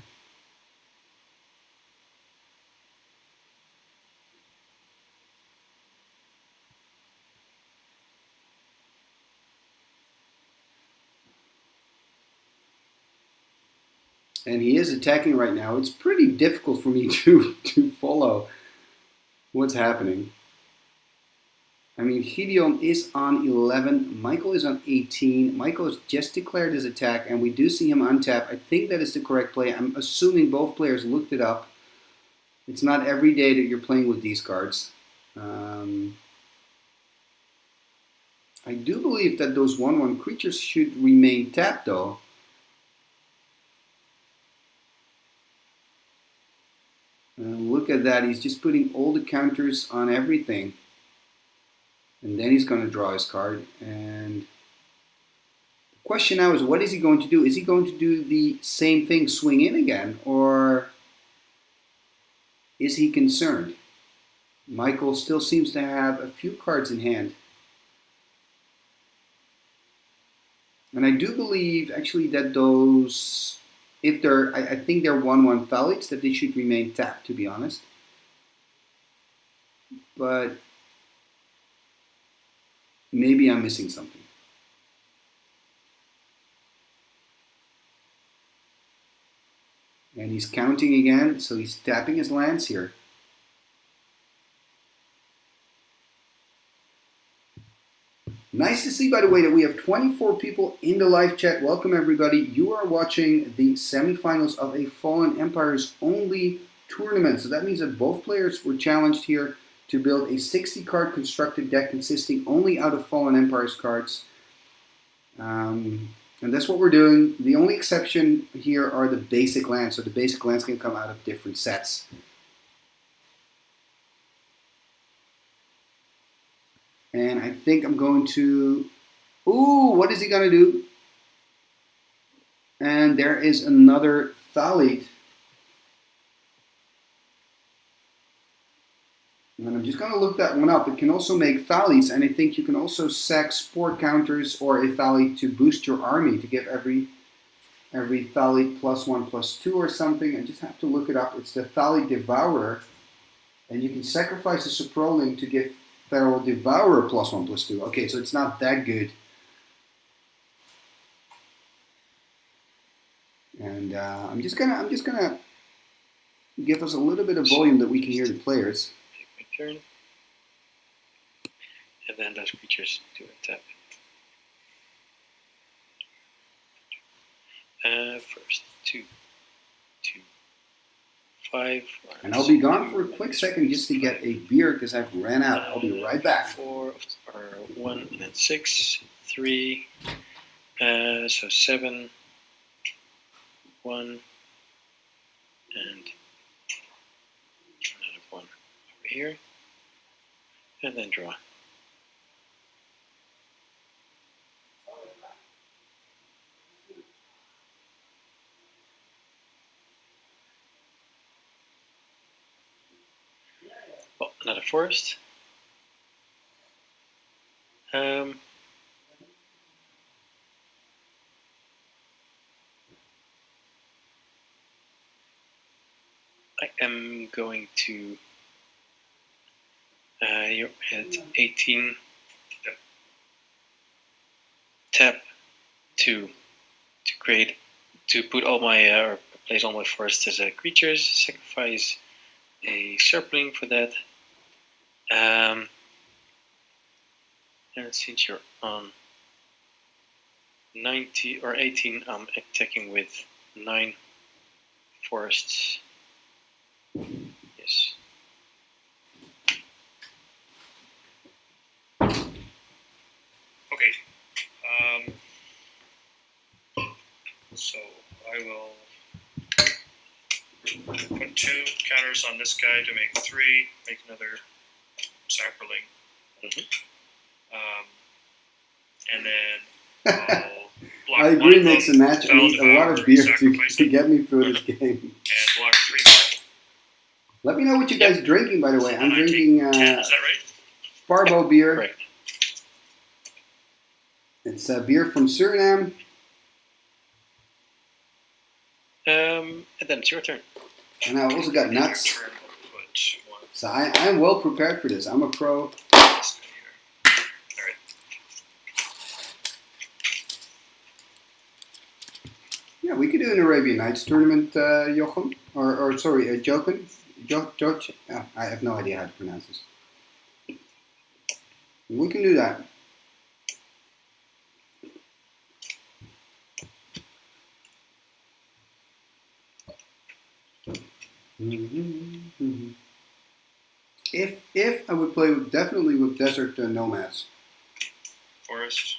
And he is attacking right now. It's pretty difficult for me to follow what's happening. I mean, Gideon is on 11. Michael is on 18. Michael has just declared his attack, and we do see him untap. I think that is the correct play. I'm assuming both players looked it up. It's not every day that you're playing with these cards. I do believe that those 1/1 creatures should remain tapped, though. Look at that, he's just putting all the counters on everything. And then he's going to draw his card. And the question now is, what is he going to do? Is he going to do the same thing, swing in again? Or is he concerned? Michael still seems to have a few cards in hand. And I do believe, actually, that those... If they're, I think they're 1/1 Thalites, that they should remain tapped, to be honest. But maybe I'm missing something. And he's counting again, so he's tapping his lands here. Nice to see, by the way, that we have 24 people in the live chat. Welcome, everybody. You are watching the semifinals of a Fallen Empires only tournament. So that means that both players were challenged here to build a 60-card constructed deck consisting only out of Fallen Empires cards. And that's what we're doing. The only exception here are the basic lands. So the basic lands can come out of different sets. And I think I'm going to... Ooh, what is he going to do? And there is another Thalit. And I'm just going to look that one up. It can also make Thalits, and I think you can also sack Spore counters or a Thalit to boost your army, to give every Thalit +1/+2 or something. I just have to look it up. It's the Thalit Devourer. And you can sacrifice a Suproling to give Feral Devourer +1/+2. Okay, so it's not that good. And I'm just gonna give us a little bit of volume that we can hear the players. Take my turn, and then those creatures do a tap. First, 2, 2, 5. And I'll be gone for a quick second just to get a beer because I've ran out. I'll be right back. 4 or 1 and then 6, 3. So 7, 1, and another 1 over here, and then draw. Well, another forest. I am going to you're at 18. Tap to put all my or place all my forests as creatures. Sacrifice a Serpling for that. And since you're on 90 or 18, I'm attacking with 9 forests. Yes. Okay. So I will put 2 counters on this guy to make 3. Make another Saproling. And then I'll block I one agree, of mix them, and match. I Fell need a lot Devour, of beer sacrifice to them, get me through this game. and block 3 more. Let me know what you guys are drinking, by the way. I'm And I take drinking 10, is that right? Barbo beer. Correct. It's a beer from Suriname. And then it's your turn. And I also got nuts. Turn, I'll put 1 So I'm well prepared for this. I'm a pro. this guy here. Alright. Yeah, we could do an Arabian Nights tournament, Jochem. Or sorry, Jochen. George. I have no idea how to pronounce this. We can do that. If I would play definitely with Desert Nomads. Forest.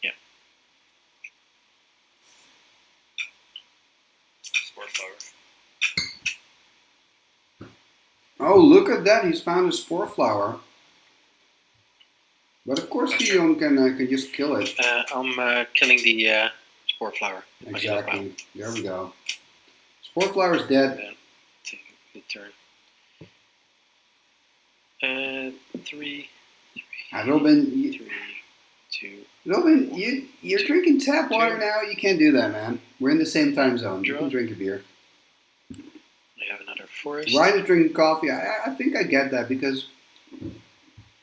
Yeah. Spore flower. Oh, look at that! He's found a spore flower. But of course, Dion can just kill it. I'm killing the spore flower. Exactly. There we go. Spore flower is dead. Then take the turn. 3, Robin, 3, 2. Robin, you're drinking tap water now. You can't do that, man. We're in the same time zone. You can drink a beer. I have another forest. Ryan is drinking coffee. I think I get that because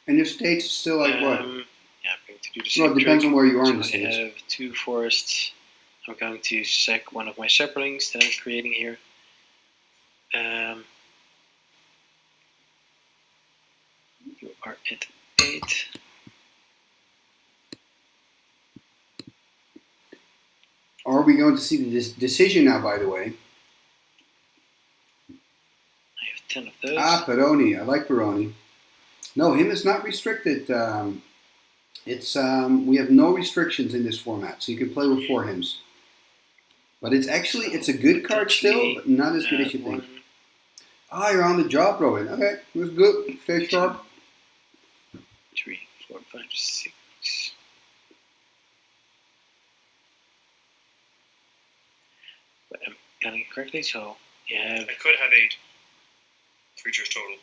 in the States it's still like what? Yeah, I'm going to do the same. Well, it depends on where you are in the So States. I have 2 forests. I'm going to sack one of my saplings that I'm creating here. You are at 8. Are we going to see this decision now, by the way? I have 10 of those. Peroni. I like Peroni. No, him is not restricted. It's we have no restrictions in this format, so you can play with 4 hymns. But it's a good card still, but not as good as you think. You're on the job, Robin. Okay, that's good. Stay sharp. 3, 4, 5, 6. But I'm counting it correctly, so you have. I could have 8 creatures total.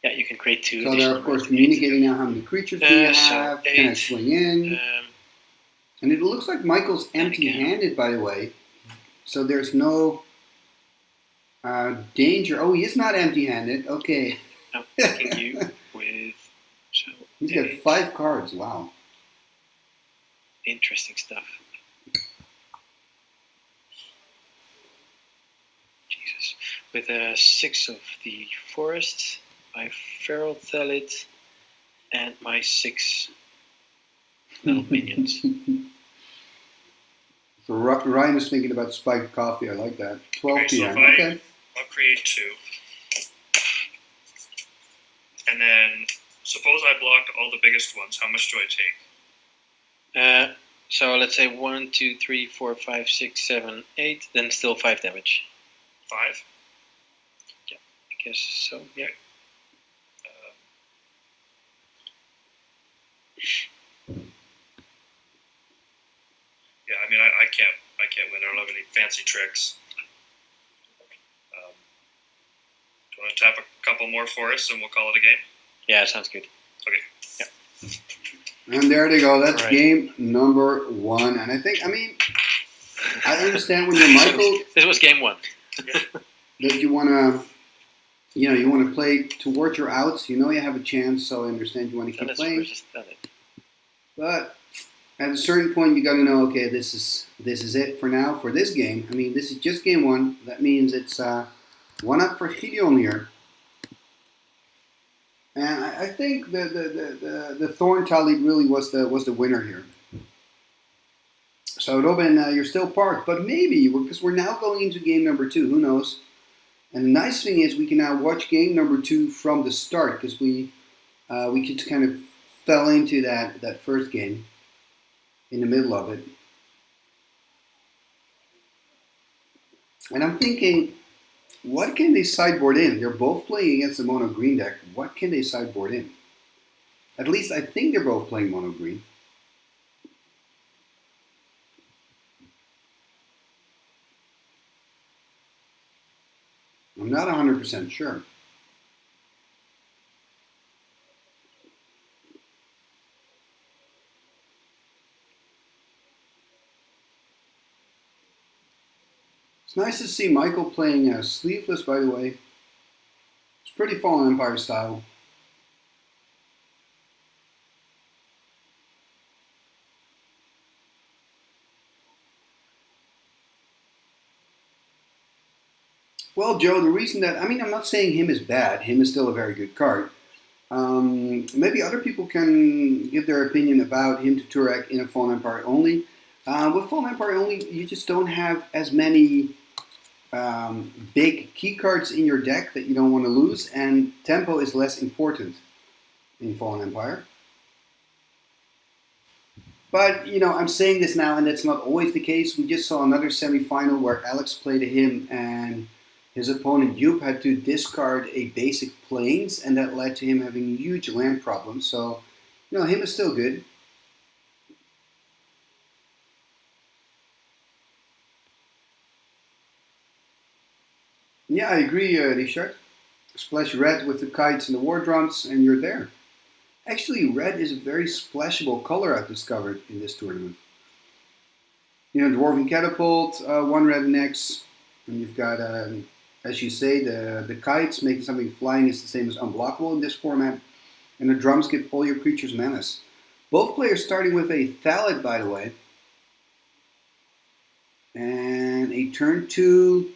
Yeah, you can create 2. So they're of course communicating now how many creatures do you So have. Can I 8, swing in? And it looks like Michael's empty-handed, by the way. So there's no danger. Oh, he is not empty-handed. Okay. I'm attacking you with. So He's got 5 cards. Wow. Interesting stuff. Jesus. With 6 of the forest, my feral Thalit, and my 6 little minions. So Ryan is thinking about spiked coffee. I like that. 12 Okay, so p.m. if I- Okay. I'll create 2. And then suppose I blocked all the biggest ones. How much do I take? So let's say 1, 2, 3, 4, 5, 6, 7, 8. Then still 5 damage. 5. I guess so. Yeah. Yeah, I mean, I can't win. I don't have any fancy tricks. Do you want to tap a couple more for us and we'll call it a game? Yeah, sounds good. And there they go. That's Right. game number 1. And I understand when you're Michael This was game 1. that you want to, you want to play towards your outs. You have a chance, so I understand you want to keep playing. But at a certain point, you got to know, okay, this is it for now for this game. This is just game 1. That means it's 1 up for Gideon here. And I think the Thorn Talid really was the winner here. So Robin, you're still parked, but maybe because we're now going into game number 2. Who knows? And the nice thing is we can now watch game number 2 from the start because we just kind of fell into that first game in the middle of it. And I'm thinking, what can they sideboard in? They're both playing against the mono green deck. What can they sideboard in? At least I think they're both playing mono green. I'm not 100% sure. It's nice to see Michael playing sleeveless, by the way. It's pretty Fallen Empire style. Well, Joe, the reason that, I'm not saying him is bad. Him is still a very good card. Maybe other people can give their opinion about him to Turek in a Fallen Empire only. With Fallen Empire only, you just don't have as many big key cards in your deck that you don't want to lose, and tempo is less important in Fallen Empire. But, I'm saying this now, and that's not always the case. We just saw another semi-final where Alex played him, and his opponent Joop had to discard a basic plains, and that led to him having huge land problems. So, him is still good. Yeah, I agree, Richard. Splash red with the kites and the war drums, and you're there. Actually, red is a very splashable color I've discovered in this tournament. Dwarven Catapult, 1 red and X, and you've got, as you say, the kites making something flying is the same as unblockable in this format, and the drums give all your creatures menace. Both players starting with a Thalit, by the way, and a turn 2.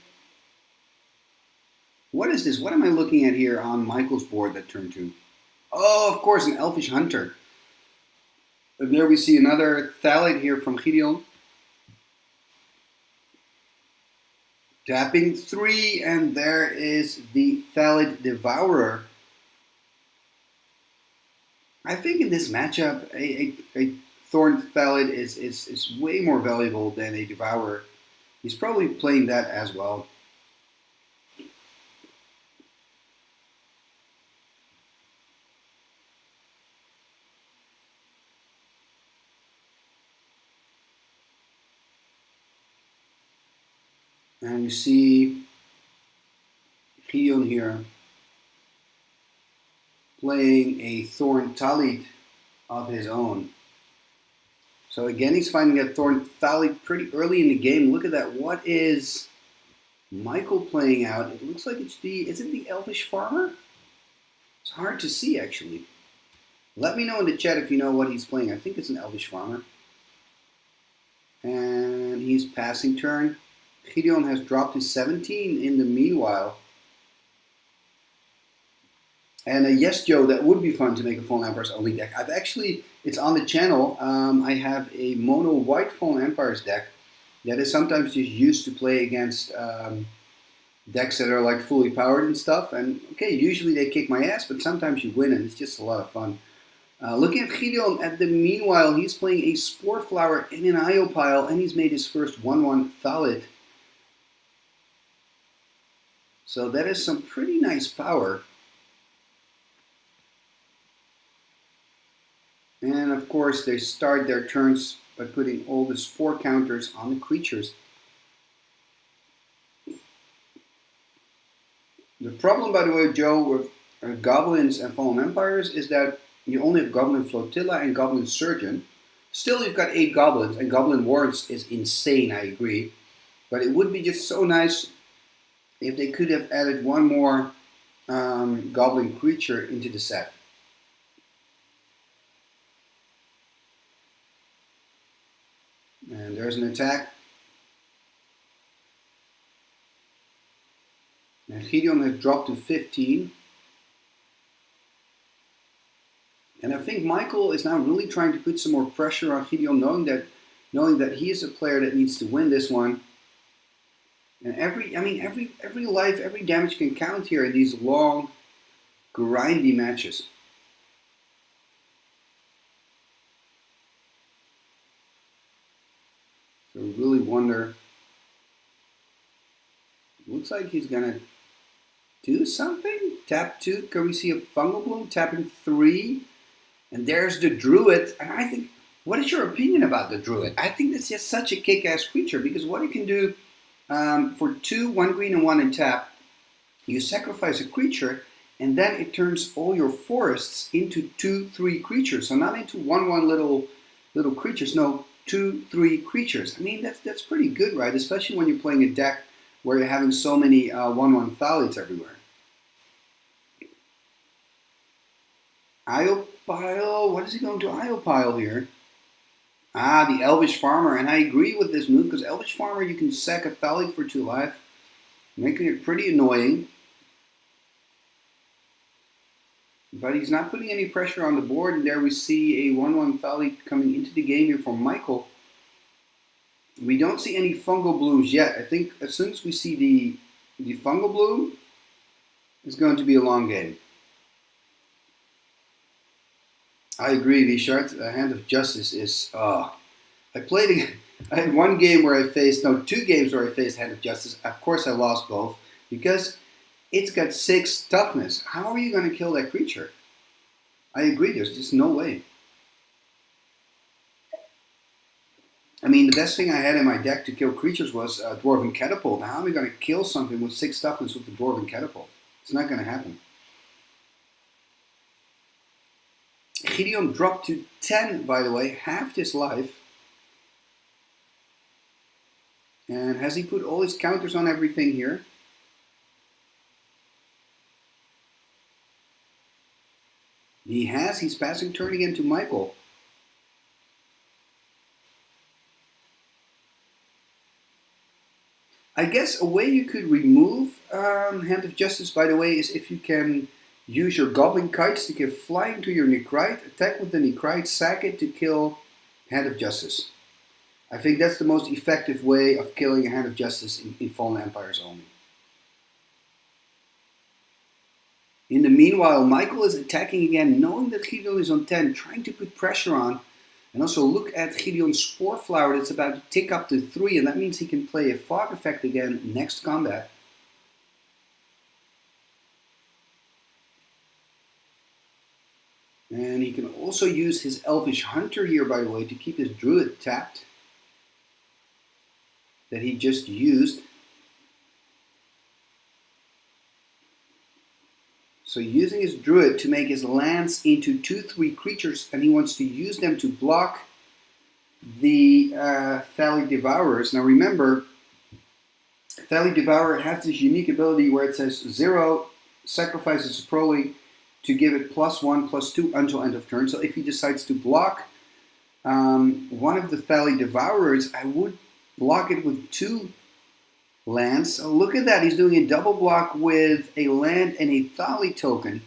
What is this? What am I looking at here on Michael's board that turn 2? Oh, of course, an Elfish Hunter. And there we see another Thalit here from Gideon. Tapping 3, and there is the Thalit Devourer. I think in this matchup, a Thorn Thalit is way more valuable than a Devourer. He's probably playing that as well. And you see Gideon here playing a Thorn Talid of his own. So again, he's finding that Thorn Talid pretty early in the game. Look at that. What is Michael playing out? It looks like is it the Elvish Farmer? It's hard to see, actually. Let me know in the chat if you know what he's playing. I think it's an Elvish Farmer. And he's passing turn. Gideon has dropped to 17 in the meanwhile. And yes, Joe, that would be fun to make a Fallen Empires only deck. I've actually, it's on the channel. I have a mono white Fallen Empires deck that is sometimes just used to play against decks that are like fully powered and stuff. And okay, usually they kick my ass, but sometimes you win, and it's just a lot of fun. Looking at Gideon, at the meanwhile, he's playing a Spore Flower in an IO pile, and he's made his first 1/1 Thalit. So that is some pretty nice power. And of course, they start their turns by putting all the Spore counters on the creatures. The problem, by the way, Joe, with Goblins and Fallen Empires is that you only have Goblin Flotilla and Goblin Surgeon. Still, you've got 8 Goblins, and Goblin Warrants is insane, I agree. But it would be just so nice if they could have added one more Goblin creature into the set. And there's an attack. And Gideon has dropped to 15. And I think Michael is now really trying to put some more pressure on Gideon, knowing that he is a player that needs to win this one. And every life, every damage can count here in these long, grindy matches. So I really wonder. Looks like he's gonna do something. Tap 2. Can we see a Fungal Bloom? Tapping 3. And there's the Druid. And I think, what is your opinion about the Druid? I think that's just such a kick-ass creature, because what it can do for 2, 1 green and 1 in tap, you sacrifice a creature, and then it turns all your forests into 2/3 creatures. So not into 1/1 little creatures. No, 2/3 creatures. I mean, that's pretty good, right? Especially when you're playing a deck where you're having so many 1/1 Thalids everywhere. IO pile. What is he going to IO pile here? The Elvish Farmer. And I agree with this move, because Elvish Farmer, you can sack a Thalid for 2 life, making it pretty annoying. But he's not putting any pressure on the board, and there we see a 1/1 Thalid coming into the game here for Michael. We don't see any Fungal Blooms yet. I think as soon as we see the Fungal Bloom, it's going to be a long game. I agree, Richard. Hand of Justice is... I had 1 game where I faced... No, 2 games where I faced Hand of Justice. Of course I lost both, because it's got 6 toughness. How are you going to kill that creature? I agree, there's just no way. I mean, the best thing I had in my deck to kill creatures was Dwarven Catapult. Now, how am I going to kill something with 6 toughness with the Dwarven Catapult? It's not going to happen. Gideon dropped to 10, by the way, halved his life. And has he put all his counters on everything here? He has. He's passing turn again to Michael. I guess a way you could remove Hand of Justice, by the way, is if you can use your Goblin Kites to give flying to your Necrite, attack with the Necrite, sack it to kill Hand of Justice. I think that's the most effective way of killing a Hand of Justice in Fallen Empires only. In the meanwhile, Michael is attacking again, knowing that Gideon is on 10, trying to put pressure on. And also look at Gideon's Spore Flower that's about to tick up to 3, and that means he can play a Fog effect again next combat. And he can also use his Elvish Hunter here, by the way, to keep his Druid tapped that he just used. So using his Druid to make his lands into 2/3 creatures, and he wants to use them to block the Thalid Devourers. Now remember, Thalid Devourer has this unique ability where it says 0 sacrifices a Proling to give it +1/+2 until end of turn. So if he decides to block one of the Thalid Devourers, I would block it with 2 lands. Oh, look at that, he's doing a double block with a land and a Thalid token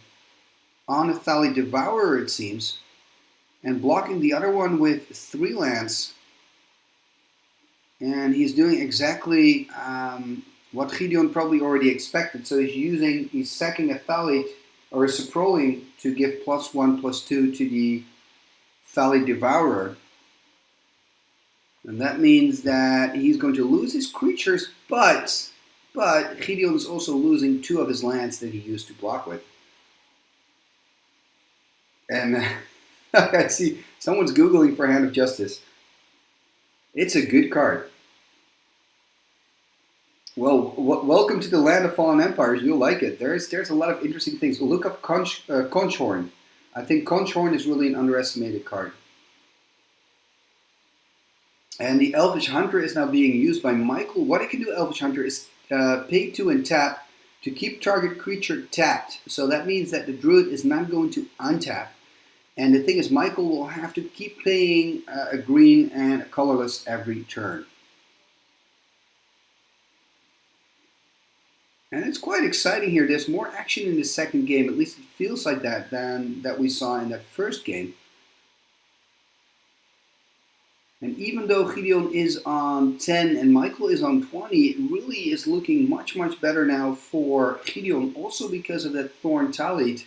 on a Thalid Devourer, it seems, and blocking the other one with 3 lands. And he's doing exactly what Gideon probably already expected. So he's sacking a Thalit or a Saproling to give +1/+2 to the Thalit Devourer. And that means that he's going to lose his creatures, but Gideon is also losing 2 of his lands that he used to block with. And I see someone's Googling for Hand of Justice. It's a good card. Well, welcome to the land of fallen empires. You'll like it. There's a lot of interesting things. Look up Conchhorn. I think Conchhorn is really an underestimated card. And the Elvish Hunter is now being used by Michael. What he can do, Elvish Hunter, is pay 2 and tap to keep target creature tapped. So that means that the Druid is not going to untap. And the thing is, Michael will have to keep paying a green and a colorless every turn. And it's quite exciting here. There's more action in the second game. At least it feels like that than that we saw in that first game. And even though Gideon is on 10 and Michael is on 20, it really is looking much, much better now for Gideon. Also because of that Thorn Talit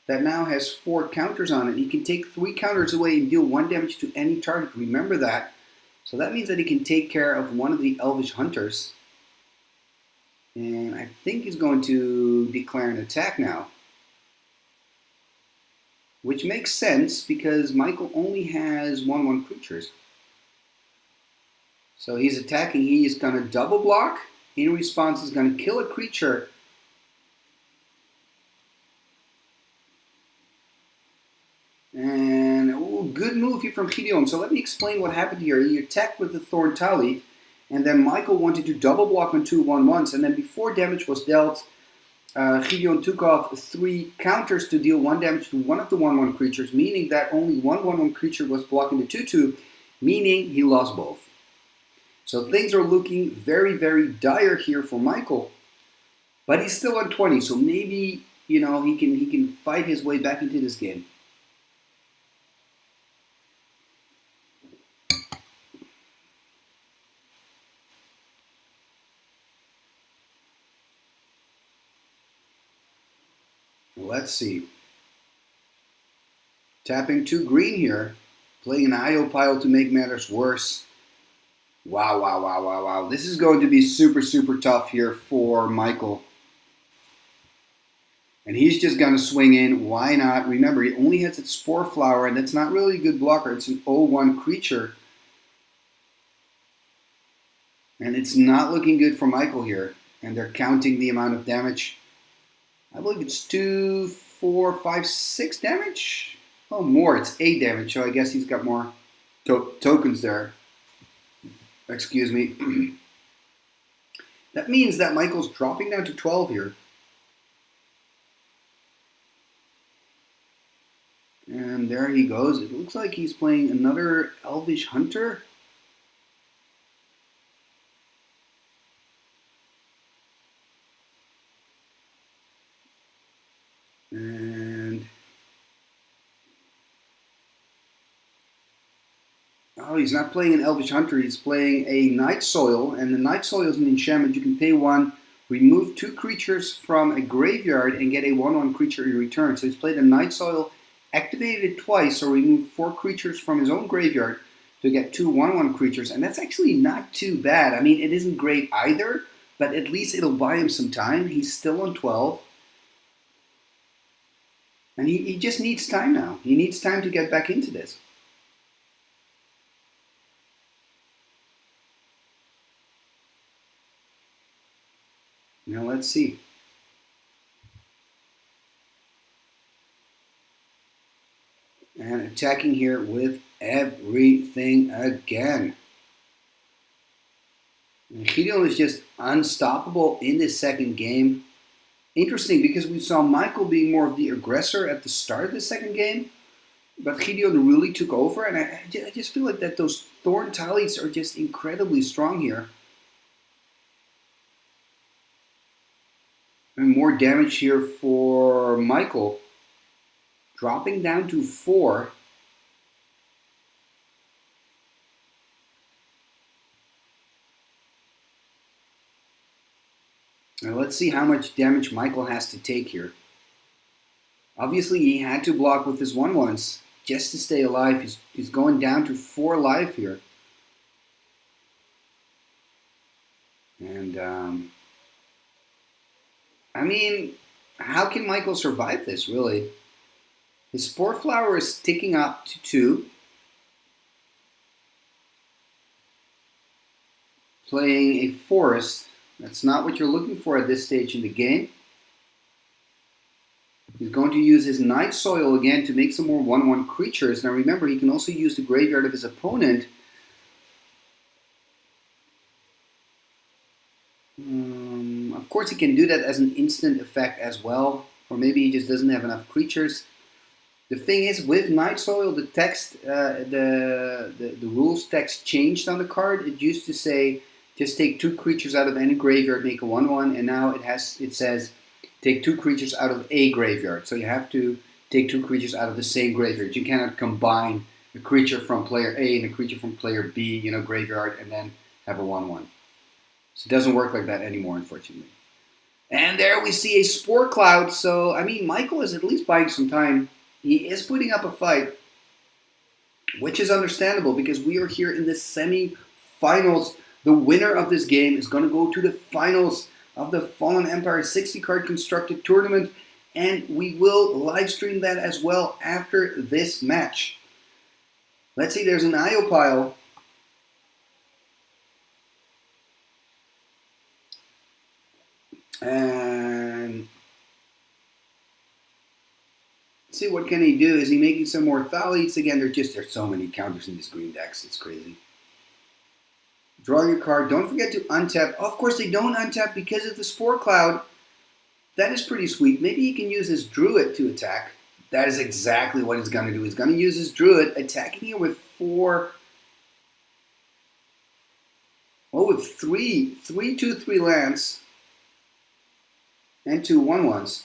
that now has 4 counters on it. He can take 3 counters away and deal 1 damage to any target. Remember that. So that means that he can take care of one of the Elvish Hunters. And I think he's going to declare an attack now. Which makes sense because Michael only has 1/1 creatures. So he's attacking. He's going to double block. In response, he's going to kill a creature. And good move here from Gideon. So let me explain what happened here. He attacked with the Thorn Talit, and then Michael wanted to double block on 2 1/1s. And then before damage was dealt, Gideon took off 3 counters to deal 1 damage to one of the 1/1 creatures, meaning that only one 1/1 creature was blocking the 2/2, meaning he lost both. So things are looking very, very dire here for Michael. But he's still on 20, so maybe he can fight his way back into this game. Let's see. Tapping 2 green here, playing an IO pile to make matters worse. Wow. This is going to be super, super tough here for Michael. And he's just going to swing in. Why not? Remember, he only has its Spore Flower, and that's not really a good blocker. It's an 0/1 creature. And it's not looking good for Michael here. And they're counting the amount of damage. I believe it's 2, 4, 5, 6 damage. Oh, more. It's 8 damage, so I guess he's got more tokens there. Excuse me. That means that Michael's dropping down to 12 here. And there he goes. It looks like he's playing another Elvish Hunter. And oh, he's not playing an Elvish Hunter. He's playing a Night Soil, and the Night Soil is an enchantment. You can pay 1, remove 2 creatures from a graveyard, and get a 1/1 creature in return. So he's played a Night Soil, activated it twice, so removed 4 creatures from his own graveyard to get 2 1/1 creatures, and that's actually not too bad. I mean, it isn't great either, but at least it'll buy him some time. He's still on 12. And he just needs time now. He needs time to get back into this. Now let's see. And attacking here with everything again. And Gideon is just unstoppable in this second game. Interesting because we saw Michael being more of the aggressor at the start of the second game, but Gideon really took over, and I just feel like that those Thorn Talits are just incredibly strong here. And more damage here for Michael, dropping down to 4. let's see how much damage Michael has to take here. Obviously, he had to block with his 1/1s just to stay alive. He's going down to 4 life here. And, I mean, how can Michael survive this, really? His Spore Flower is ticking up to 2. Playing a Forest. That's not what you're looking for at this stage in the game. He's going to use his Night Soil again to make some more 1/1 creatures. Now remember, he can also use the graveyard of his opponent. Of course, he can do that as an instant effect as well. Or maybe he just doesn't have enough creatures. The thing is, with Night Soil, the text, the rules text changed on the card. It used to say, just take 2 creatures out of any graveyard, make a 1/1, and now it says, take 2 creatures out of a graveyard. So you have to take 2 creatures out of the same graveyard. You cannot combine a creature from player A and a creature from player B, graveyard, and then have a 1/1. So it doesn't work like that anymore, unfortunately. And there we see a Spore Cloud. So, I mean, Michael is at least buying some time. He is putting up a fight, which is understandable because we are here in the semi-finals. The winner of this game is going to go to the finals of the Fallen Empire 60-card constructed tournament, and we will live stream that as well after this match. Let's see, there's an IO pile. And let's see, what can he do? Is he making some more Thalites? Again, there's so many counters in these green decks. It's crazy. Drawing a card. Don't forget to untap. Of course, they don't untap because of the Spore Cloud. That is pretty sweet. Maybe he can use his Druid to attack. That is exactly what he's going to do. He's going to use his Druid, attacking it with 4... Oh, with 3 2/3 lands and 2 1/1s.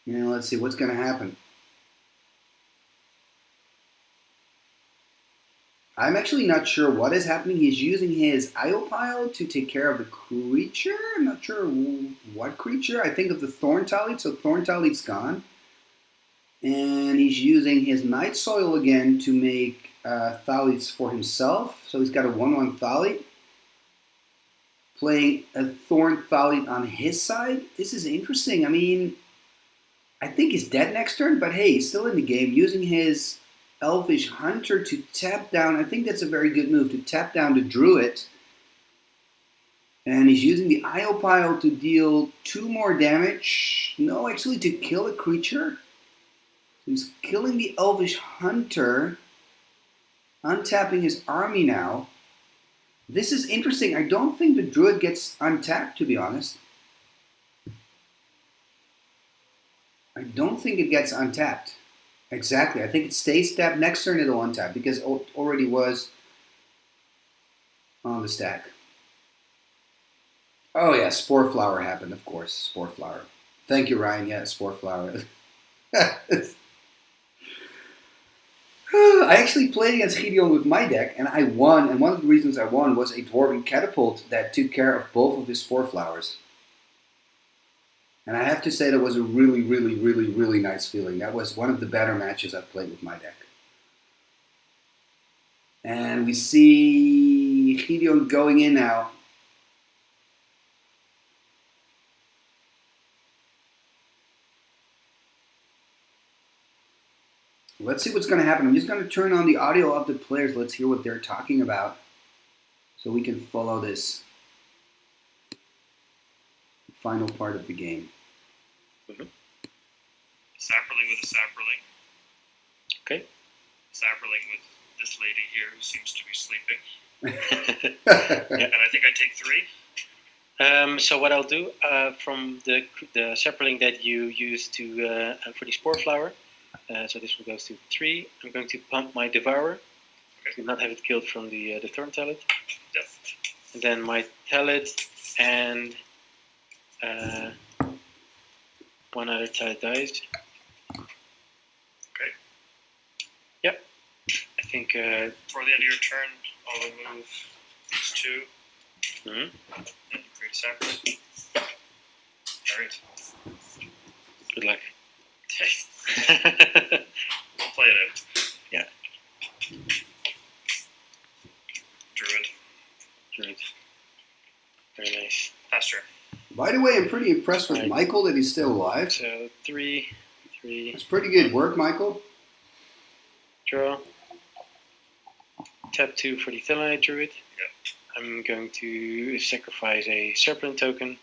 Now let's see what's going to happen. I'm actually not sure what is happening. He's using his IO pile to take care of the creature. I'm not sure what creature. I think of the Thorn Tallit, so Thorn Tallit's gone. And he's using his Night Soil again to make Thallits for himself. So he's got a 1/1 Thallit. Playing a Thorn Thallit on his side. This is interesting. I mean, I think he's dead next turn, but hey, he's still in the game. Using his Elvish Hunter to tap down. I think that's a very good move, to tap down the Druid. And he's using the IO pile to deal 2 more damage. No, actually to kill a creature. He's killing the Elvish Hunter. Untapping his army now. This is interesting. I don't think the Druid gets untapped, to be honest. I don't think it gets untapped. Exactly. I think it stays tapped. Next turn it'll untap because it already was on the stack. Oh yeah, Spore Flower happened, of course. Spore Flower. Thank you, Ryan. Yeah, Spore Flower. I actually played against Gideon with my deck, and I won. And one of the reasons I won was a Dwarven Catapult that took care of both of his Spore Flowers. And I have to say that was a really, really, really, really nice feeling. That was one of the better matches I've played with my deck. And we see Gideon going in now. Let's see what's going to happen. I'm just going to turn on the audio of the players. Let's hear what they're talking about so we can follow this final part of the game. Sapperling with a Sapperling. Okay. Sapperling with this lady here who seems to be sleeping. Yeah. And I think I take 3. So what I'll do from the sapling that you used to for the Spore Flower, so this one goes to 3. I'm going to pump my Devourer. Okay. Do not have it killed from the Thorn Tallit. Yes. And then my Tallit and one other Tallit dies. Okay. Yep. I think For the end of your turn, I'll remove these 2. Mhm. And create a sacrament. Alright. Good luck. We'll play it out. Yeah. Druid. Right. Very nice. Pasture. By the way, I'm pretty impressed with Right. Michael that he's still alive. So 3, 3, It's pretty good work, Michael. draw. Tap 2 for the Thelite Druid. Yep. I'm going to sacrifice a Serpent token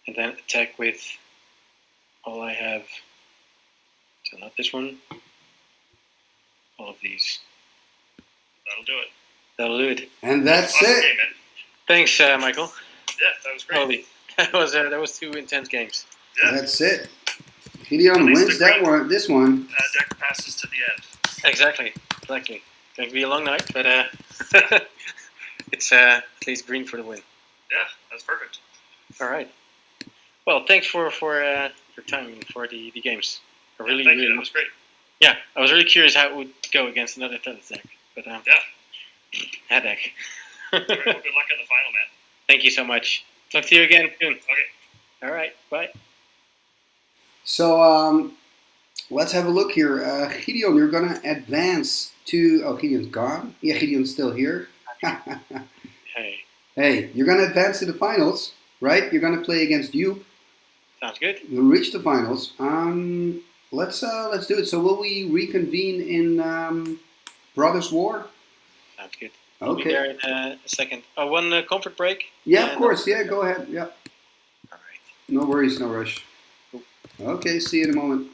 and then attack with all I have. So not this one. All of these. That'll do it. That'll do it. And that's Awesome it. game, man. Thanks, Michael. Yeah, that was great. Holy, that was 2 intense games. Yeah. That's it. Gideon At least wins the that great- one. This one. Deck passes to the end. Exactly. Going to be a long night, but it's at least green for the win. Yeah, that's perfect. All right. Well, thanks for your time and for the games. I really, Thank you. really, That was great. yeah. I was really curious how it would go against another Thelix deck, but headache. All right, well, good luck in the final, man. Thank you so much. Talk to you again soon. Okay. All right. Bye. So let's have a look here. Gideon, you're gonna advance to. Oh, Gideon's gone. Yeah, Gideon's still here. Hey, Hey, you're gonna advance to the finals, right? You're gonna play against you. sounds good. We'll reach the finals. Let's do it. So will we reconvene in Brothers War? Sounds good. I'll be Okay. there in a second. Oh, one comfort break. Yeah, of And- course. Yeah, go ahead. Yeah. All right. No worries, no rush. Okay, see you in a moment.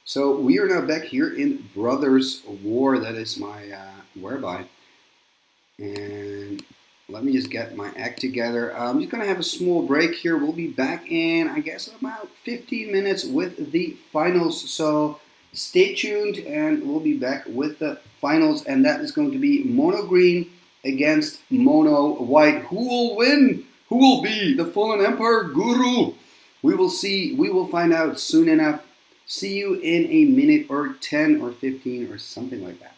So we are now back here in Brothers War. That is my whereby. And let me just get my act together. I'm just going to have a small break here. We'll be back in, I guess, about 15 minutes with the finals. So stay tuned and we'll be back with the finals. And that is going to be mono green against mono white. Who will win? Who will be the Fallen Empire Guru? We will see. We will find out soon enough. See you in a minute or 10 or 15 or something like that.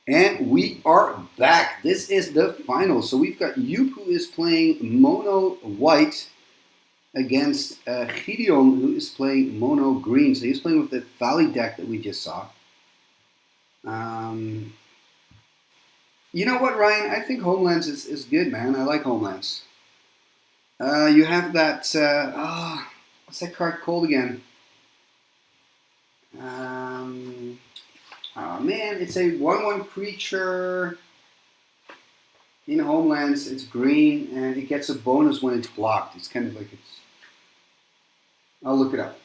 And we are back. This is the final. So we've got Joop, who is playing mono white, against Gideon, who is playing mono green. So he's playing with the Valley deck that we just saw. You know what, Ryan? I think Homelands is good, man. I like Homelands. You have that. What's that card called again? Oh man, it's a 1/1 creature in Homelands. It's green and it gets a bonus when it's blocked. It's kind of like it's. I'll look it up.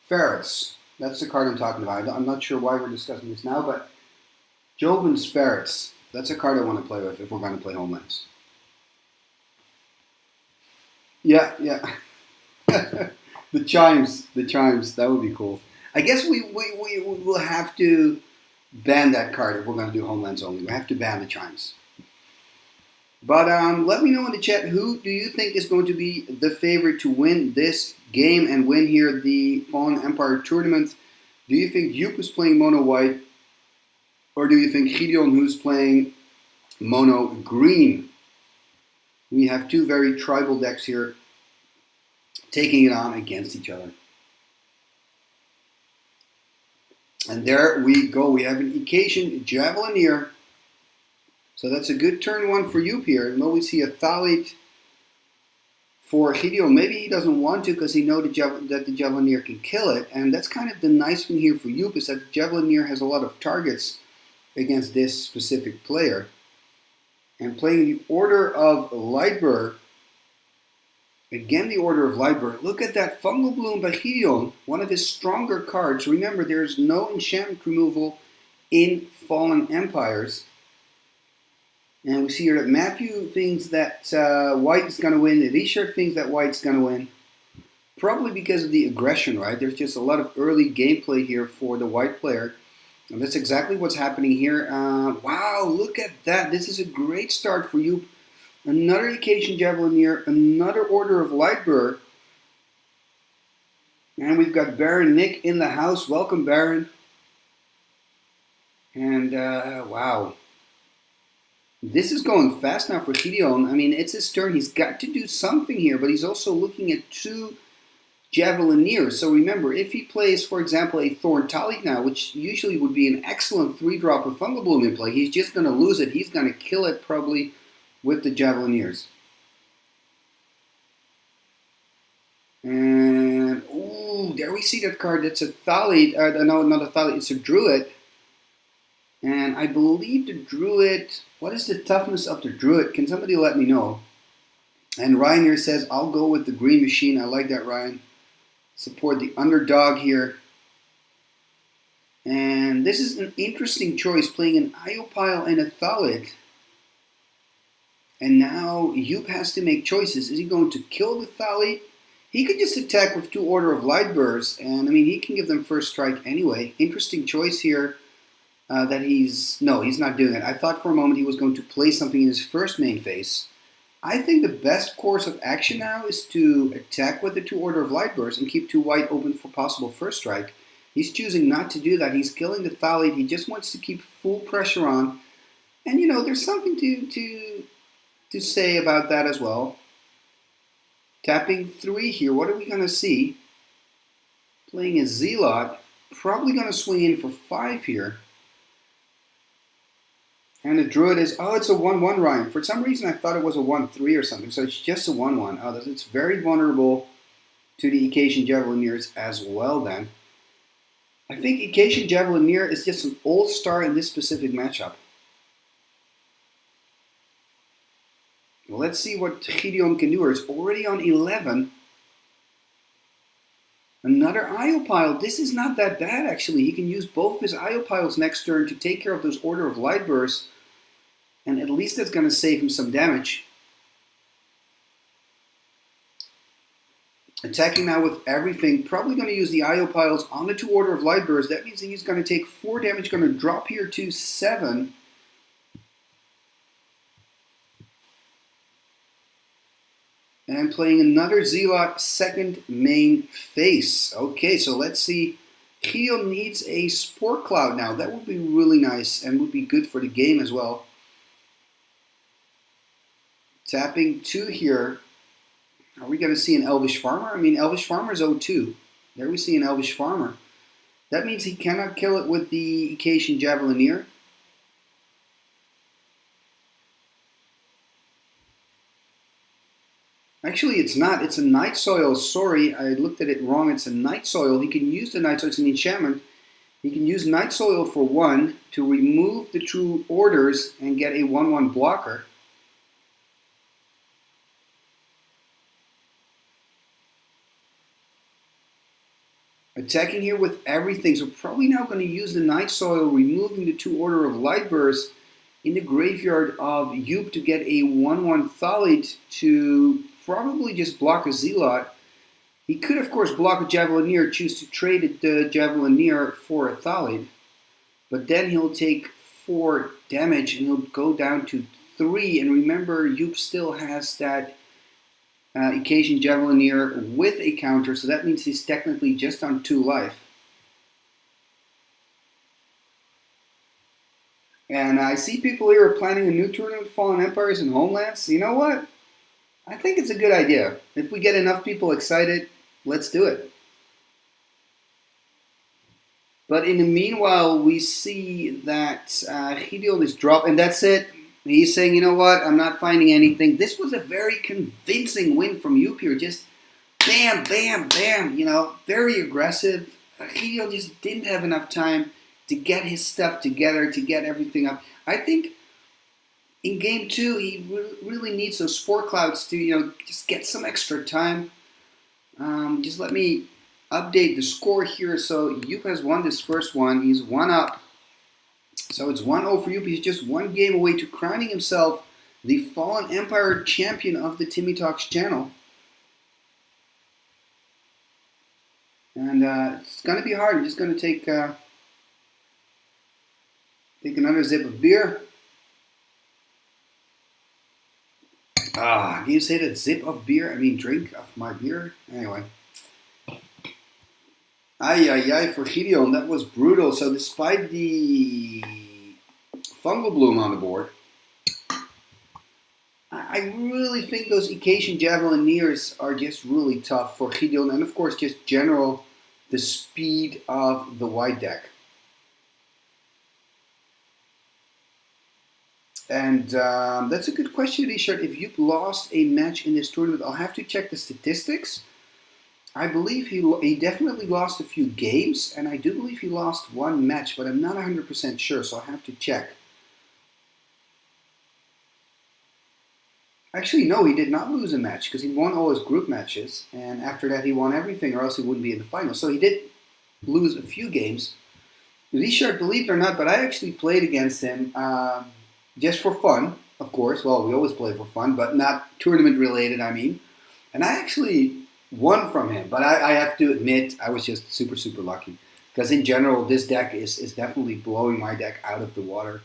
Ferrets. That's the card I'm talking about. I'm not sure why we're discussing this now, but Joven's Ferrets. That's a card I want to play with if we're going to play Homelands. Yeah. the chimes, that would be cool. I guess we will have to ban that card if we're going to do Homelands only. We have to ban the chimes. But let me know in the chat, who do you think is going to be the favorite to win this game and win here the Fallen Empire tournament? Do you think Joop is playing mono white, or do you think Gideon, who's playing mono green? We have two very tribal decks here taking it on against each other. And there we go. We have an Icasian Javelineer. So that's a good turn one for Joop here. And though we see a Thalit for Gideon, maybe he doesn't want to because he knows that the Javelineer can kill it. And that's kind of the nice thing here for Joop, is that the Javelineer has a lot of targets against this specific player. And playing the Order of Lightburr. Again, the Order of Lightburr. Look at that Fungal Bloom by Gideon, one of his stronger cards. Remember, there's no enchantment removal in Fallen Empires. And we see here that Matthew thinks that white is going to win. Richard thinks that white's going to win. Probably because of the aggression, right? There's just a lot of early gameplay here for the white player. And that's exactly what's happening here. Wow, look at that. This is a great start for you. Another Icasian Javelineer, another Order of Lightburr. And we've got Baron Nick in the house. Welcome, Baron. And wow. This is going fast now for Gideon. I mean, it's his turn. He's got to do something here, but he's also looking at two Javelineers. So remember, if he plays, for example, a Thorn Talik now, which usually would be an excellent 3-drop of Fungal Bloom in play, he's just going to lose it. He's going to kill it probably with the Javelineers. And, ooh, there we see that card. That's a Thalit. No, not a Thalit. It's a Druid. And I believe the Druid... What is the toughness of the Druid? Can somebody let me know? And Ryan here says, I'll go with the Green Machine. I like that, Ryan. Support the underdog here. And this is an interesting choice, playing an Iopile and a Thalit. And now Joop has to make choices. Is he going to kill the Thalit? He could just attack with two Order of Lightburrs. And, I mean, he can give them first strike anyway. Interesting choice here. He's not doing it. I thought for a moment he was going to play something in his first main phase. I think the best course of action now is to attack with the two Order of Lightburrs and keep two white open for possible first strike. He's choosing not to do that. He's killing the Thalit. He just wants to keep full pressure on. And, you know, there's something to say about that as well. Tapping 3 here. What are we going to see? Playing a Zealot. Probably going to swing in for 5 here. And the Druid is, it's a 1/1, Ryan. For some reason, I thought it was a 1/3 or something. So it's just a 1/1. It's very vulnerable to the Icasian Javelineers as well, then. I think Icasian Javelineer is just an all-star in this specific matchup. Well, let's see what Gideon can do. It's already on 11. Another Iopile. This is not that bad, actually. He can use both his Iopiles next turn to take care of those Order of Lightburrs. And at least that's going to save him some damage. Attacking now with everything. Probably going to use the Iopiles on the two Order of Lightburrs. That means he's going to take 4 damage. Going to drop here to 7. And playing another Zealot second main phase. Okay, so let's see. Gideon needs a Spore Cloud now. That would be really nice and would be good for the game as well. Tapping 2 here. Are we going to see an Elvish Farmer? I mean, Elvish Farmer is 0-2. There we see an Elvish Farmer. That means he cannot kill it with the Acacian Javelineer. Actually, it's not. It's a Night Soil. Sorry, I looked at it wrong. It's a Night Soil. He can use the Night Soil. It's an enchantment. He can use Night Soil for 1 to remove the True Orders and get a 1/1 blocker. Attacking here with everything. So probably now going to use the Night Soil, removing the 2 Order of Lightburst in the graveyard of Yoop to get a 1/1 Thalit to probably just block a Zealot. He could, of course, block a Javelineer, choose to trade the Javelineer for a Thalit. But then he'll take 4 damage and he'll go down to 3. And remember, Yoop still has that Acacian Javelineer with a counter, so that means he's technically just on 2 life. And I see people here are planning a new tournament, Fallen Empires and Homelands. You know what? I think it's a good idea. If we get enough people excited, let's do it. But in the meanwhile, we see that Gideon is dropped, and that's it. He's saying, you know what, I'm not finding anything. This was a very convincing win from Yoop here. Just bam, bam, bam, you know, very aggressive. Gideon just didn't have enough time to get his stuff together, to get everything up. I think in game 2, he really needs those Spore Clouds to, you know, just get some extra time. Just let me update the score here. So Yoop has won this first one. He's 1 up. So it's 1-0 for Yoop. He's just 1 game away to crowning himself the Fallen Empire champion of the Timmy Talks channel. And it's going to be hard. I'm just going to take another sip of beer. Can you say that? Zip of beer? I mean, drink of my beer? Anyway. Ay, for Gideon, that was brutal. So despite the Fungal Bloom on the board, I really think those Acacian Javelineers are just really tough for Gideon. And of course, just general, the speed of the white deck. And that's a good question, Richard. If you've lost a match in this tournament, I'll have to check the statistics. I believe he definitely lost a few games, and I do believe he lost 1 match, but I'm not 100% sure, so I'll have to check. Actually, no, he did not lose a match, because he won all his group matches, and after that he won everything, or else he wouldn't be in the final. So he did lose a few games. Richard, believe it or not, but I actually played against him just for fun, of course. Well, we always play for fun, but not tournament-related, I mean. And I actually won from him, but I have to admit I was just super, super lucky. Because in general, this deck is definitely blowing my deck out of the water.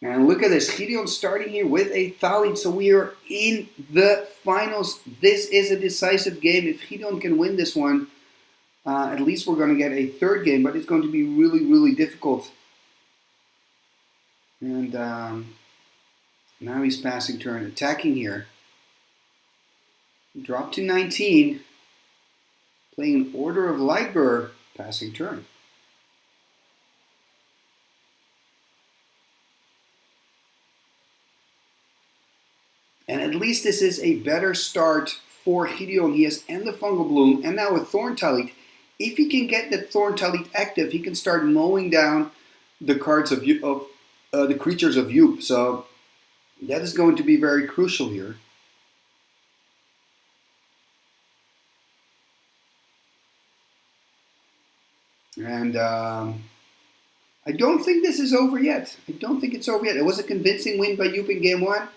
And look at this, Gideon starting here with a Thalit, so we are in the finals. This is a decisive game. If Gideon can win this one, at least we're going to get a 3rd game, but it's going to be really, really difficult. And now he's passing turn, attacking here. Drop to 19, playing an Order of Lightburr, passing turn. And at least this is a better start for Gideon. He has and the Fungal Bloom, and now a Thorn Talit. If he can get that Thorn Talit active, he can start mowing down the cards of the creatures of Yoop. So that is going to be very crucial here. And I don't think this is over yet. I don't think it's over yet. It was a convincing win by Yoop in game 1.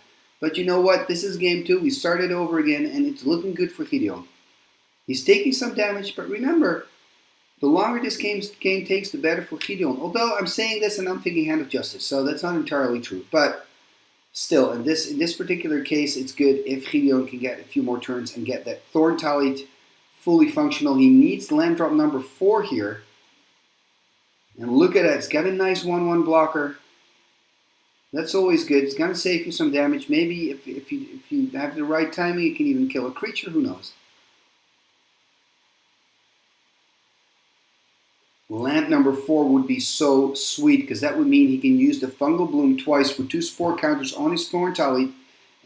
But you know what? This is game 2. We started over again, and it's looking good for Gideon. He's taking some damage, but remember, the longer this game takes, the better for Gideon. Although I'm saying this and I'm thinking Hand of Justice, so that's not entirely true. But Still, in this particular case, it's good if Gideon can get a few more turns and get that Thorn Tallied fully functional. He needs land drop number 4 here. And look at that, it's got a nice 1/1 blocker. That's always good. It's going to save you some damage. Maybe if you have the right timing, you can even kill a creature. Who knows? Land number 4 would be so sweet because that would mean he can use the Fungal Bloom twice for 2 spore counters on his Thorn Tallied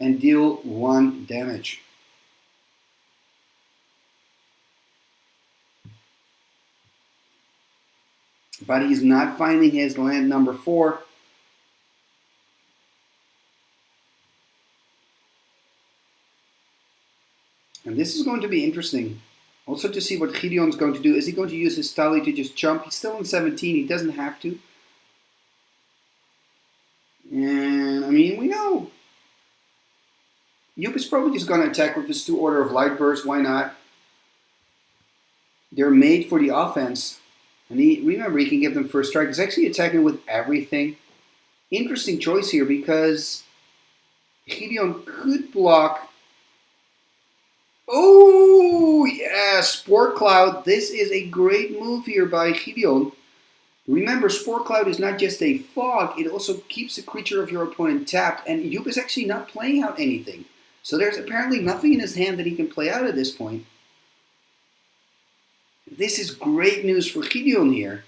and deal 1 damage. But he's not finding his land number 4. And this is going to be interesting. Also to see what Gideon's going to do. Is he going to use his Tally to just jump? He's still in 17. He doesn't have to. And, I mean, we know. Joop is probably just going to attack with his 2 Order of Light Bursts. Why not? They're made for the offense. And remember, he can give them first strike. He's actually attacking with everything. Interesting choice here because Gideon could block. Oh, yeah, Spore Cloud. This is a great move here by Gideon. Remember, Spore Cloud is not just a fog, it also keeps the creature of your opponent tapped, and Joop is actually not playing out anything. So there's apparently nothing in his hand that he can play out at this point. This is great news for Gideon here.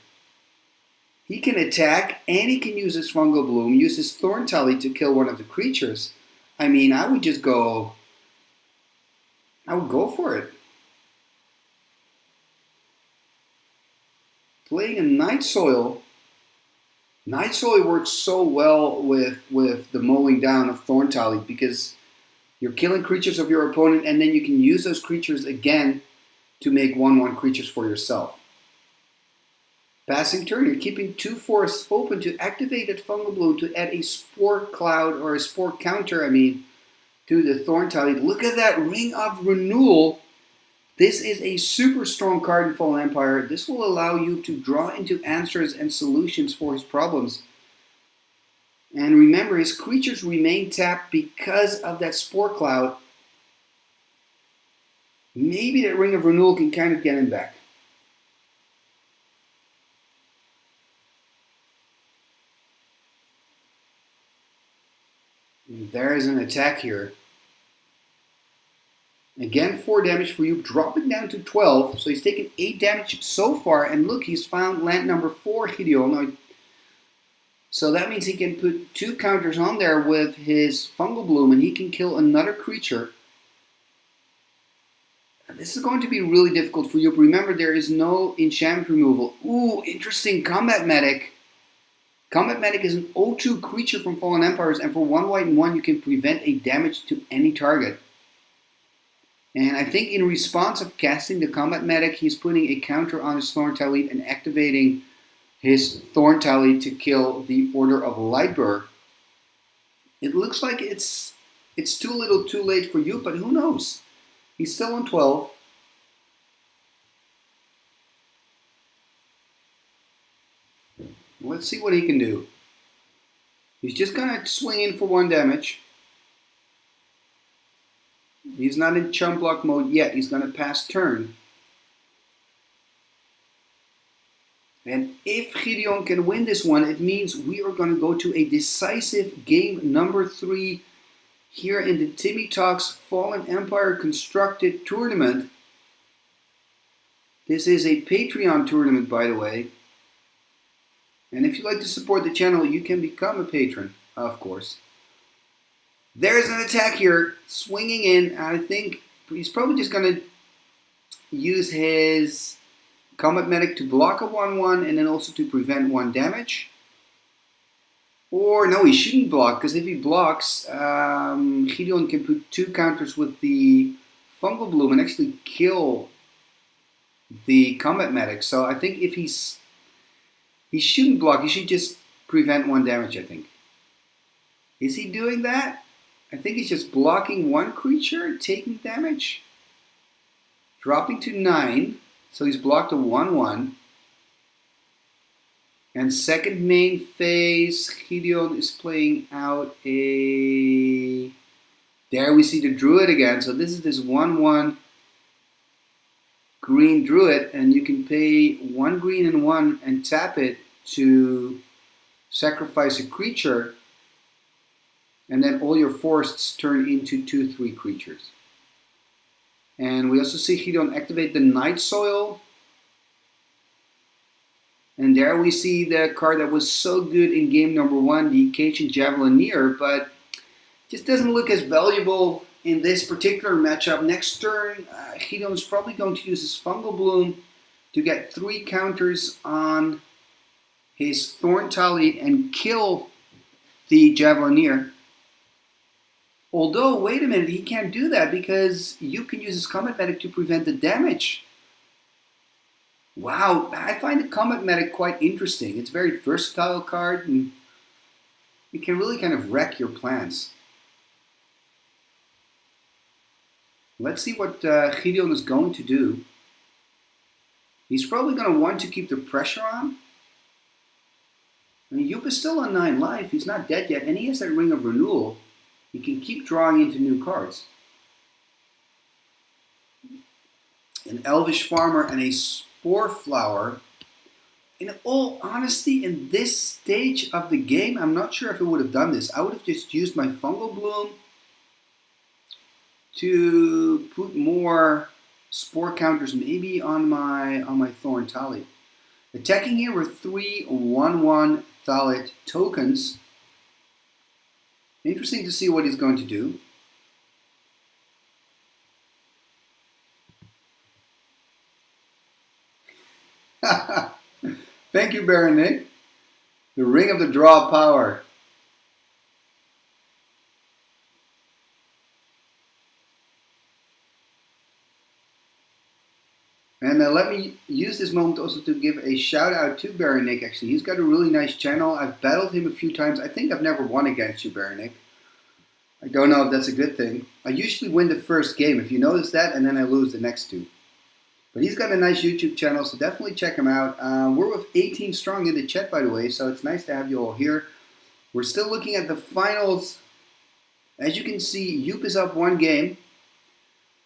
He can attack, and he can use his Fungal Bloom, use his Thorn Tally to kill one of the creatures. I mean, I would go for it. Playing a Night Soil. Night Soil works so well with the mowing down of Thorn Tally because you're killing creatures of your opponent and then you can use those creatures again to make 1/1 creatures for yourself. Passing turn, you're keeping 2 forests open to activate that Fungal Bloom to add a Spore Cloud or a Spore Counter, to the Thorn Tally. Look at that Ring of Renewal. This is a super strong card in Fallen Empire. This will allow you to draw into answers and solutions for his problems. And remember, his creatures remain tapped because of that Spore Cloud. Maybe that Ring of Renewal can kind of get him back. And there is an attack here. Again, 4 damage for you, dropping down to 12. So he's taken 8 damage so far. And look, he's found land number 4, Gideon. So that means he can put 2 counters on there with his Fungal Bloom, and he can kill another creature. This is going to be really difficult for you. Remember, there is no enchantment removal. Ooh, interesting. Combat Medic. Combat Medic is an 0/2 creature from Fallen Empires, and for 1 white and 1, you can prevent a damage to any target. And I think in response of casting the Combat Medic, he's putting a counter on his Thorn Tally and activating his Thorn Tally to kill the Order of Lightburr. It looks like it's too little too late for you, but who knows? He's still on 12. Let's see what he can do. He's just going to swing in for 1 damage. He's not in chump block mode yet. He's going to pass turn. And if Gideon can win this one, it means we are going to go to a decisive game number 3 here in the Timmy Talks Fallen Empire Constructed Tournament. This is a Patreon tournament, by the way. And if you'd like to support the channel, you can become a patron, of course. There's an attack here, swinging in. I think he's probably just going to use his Combat Medic to block a 1/1 and then also to prevent 1 damage. Or no, he shouldn't block, because if he blocks, Gideon can put 2 counters with the Fungal Bloom and actually kill the Combat Medic. So I think if he shouldn't block, he should just prevent 1 damage, I think. Is he doing that? I think he's just blocking 1 creature, taking damage. Dropping to 9, so he's blocked a 1/1. And second main phase, Gideon is playing out a... There we see the Druid again. So this is this 1/1 green Druid, and you can pay 1 green and 1 and tap it to sacrifice a creature, and then all your forests turn into 2/3 creatures. And we also see Gideon activate the Night Soil. And there we see the card that was so good in game number 1, the Acacian Javelineer, but just doesn't look as valuable in this particular matchup. Next turn, Gideon is probably going to use his Fungal Bloom to get 3 counters on his Thorn Tallit and kill the Javelineer. Although, wait a minute, he can't do that because you can use his Combat Medic to prevent the damage. Wow, I find the Combat Medic quite interesting. It's a very versatile card, and it can really kind of wreck your plans. Let's see what Gideon is going to do. He's probably going to want to keep the pressure on. I mean, Yup is still on 9 life. He's not dead yet, and he has that Ring of Renewal. He can keep drawing into new cards. An Elvish Farmer and a Spore Flower. In all honesty, in this stage of the game, I'm not sure if I would have done this. I would have just used my Fungal Bloom to put more Spore counters maybe on my Thorn Tallit. Attacking here with 3 1/1 Tallit tokens. Interesting to see what he's going to do. Thank you, Baron Nick. The Ring of the Draw power. And let me use this moment also to give a shout out to Baron Nick. Actually, he's got a really nice channel. I've battled him a few times. I think I've never won against you, Baron Nick. I don't know if that's a good thing. I usually win the first game, if you notice that, and then I lose the next 2. But he's got a nice YouTube channel, so definitely check him out. We're with 18 strong in the chat, by the way, so it's nice to have you all here. We're still looking at the finals. As you can see, Yup is up 1 game.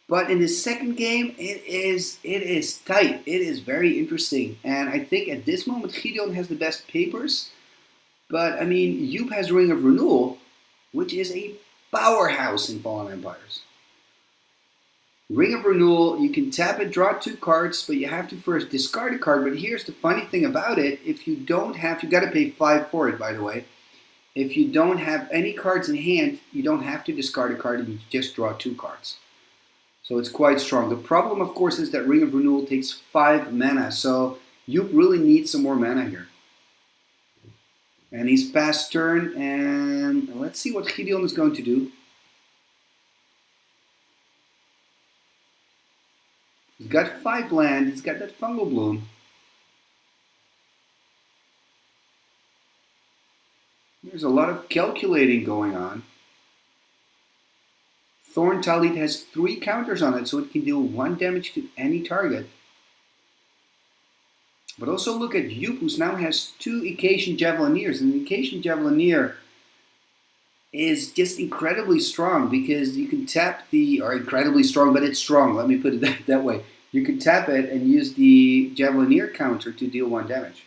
But in the second game, it is tight. It is very interesting. And I think at this moment, Gideon has the best papers. But, I mean, Yup has Ring of Renewal, which is a powerhouse in Fallen Empires. Ring of Renewal, you can tap it, draw 2 cards, but you have to first discard a card. But here's the funny thing about it. If you don't have, you got to pay 5 for it, by the way. If you don't have any cards in hand, you don't have to discard a card and you just draw 2 cards. So it's quite strong. The problem, of course, is that Ring of Renewal takes 5 mana. So Yup really needs some more mana here. And he's past turn, and let's see what Gideon is going to do. He's got 5 land, he's got that Fungal Bloom. There's a lot of calculating going on. Thorn Tallit has 3 counters on it, so it can deal 1 damage to any target. But also look at Yup, who now has 2 Acacian Javelineers. And the Acacian Javelineer is just incredibly strong because you can tap the, or incredibly strong, but it's strong, let me put it that way. You can tap it and use the Javelineer counter to deal 1 damage.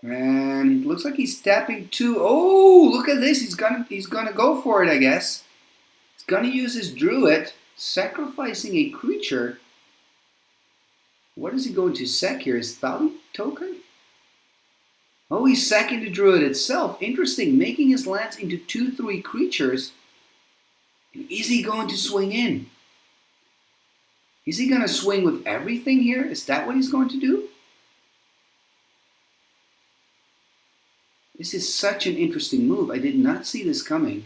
And it looks like he's tapping 2. Oh, look at this. He's gonna go for it, I guess. He's gonna use his Druid, sacrificing a creature. What is he going to sack here? His Tallit token? Oh, he's sacking the Druid itself. Interesting, making his lands into 2/3 creatures. And is he going to swing in? Is he going to swing with everything here? Is that what he's going to do? This is such an interesting move. I did not see this coming.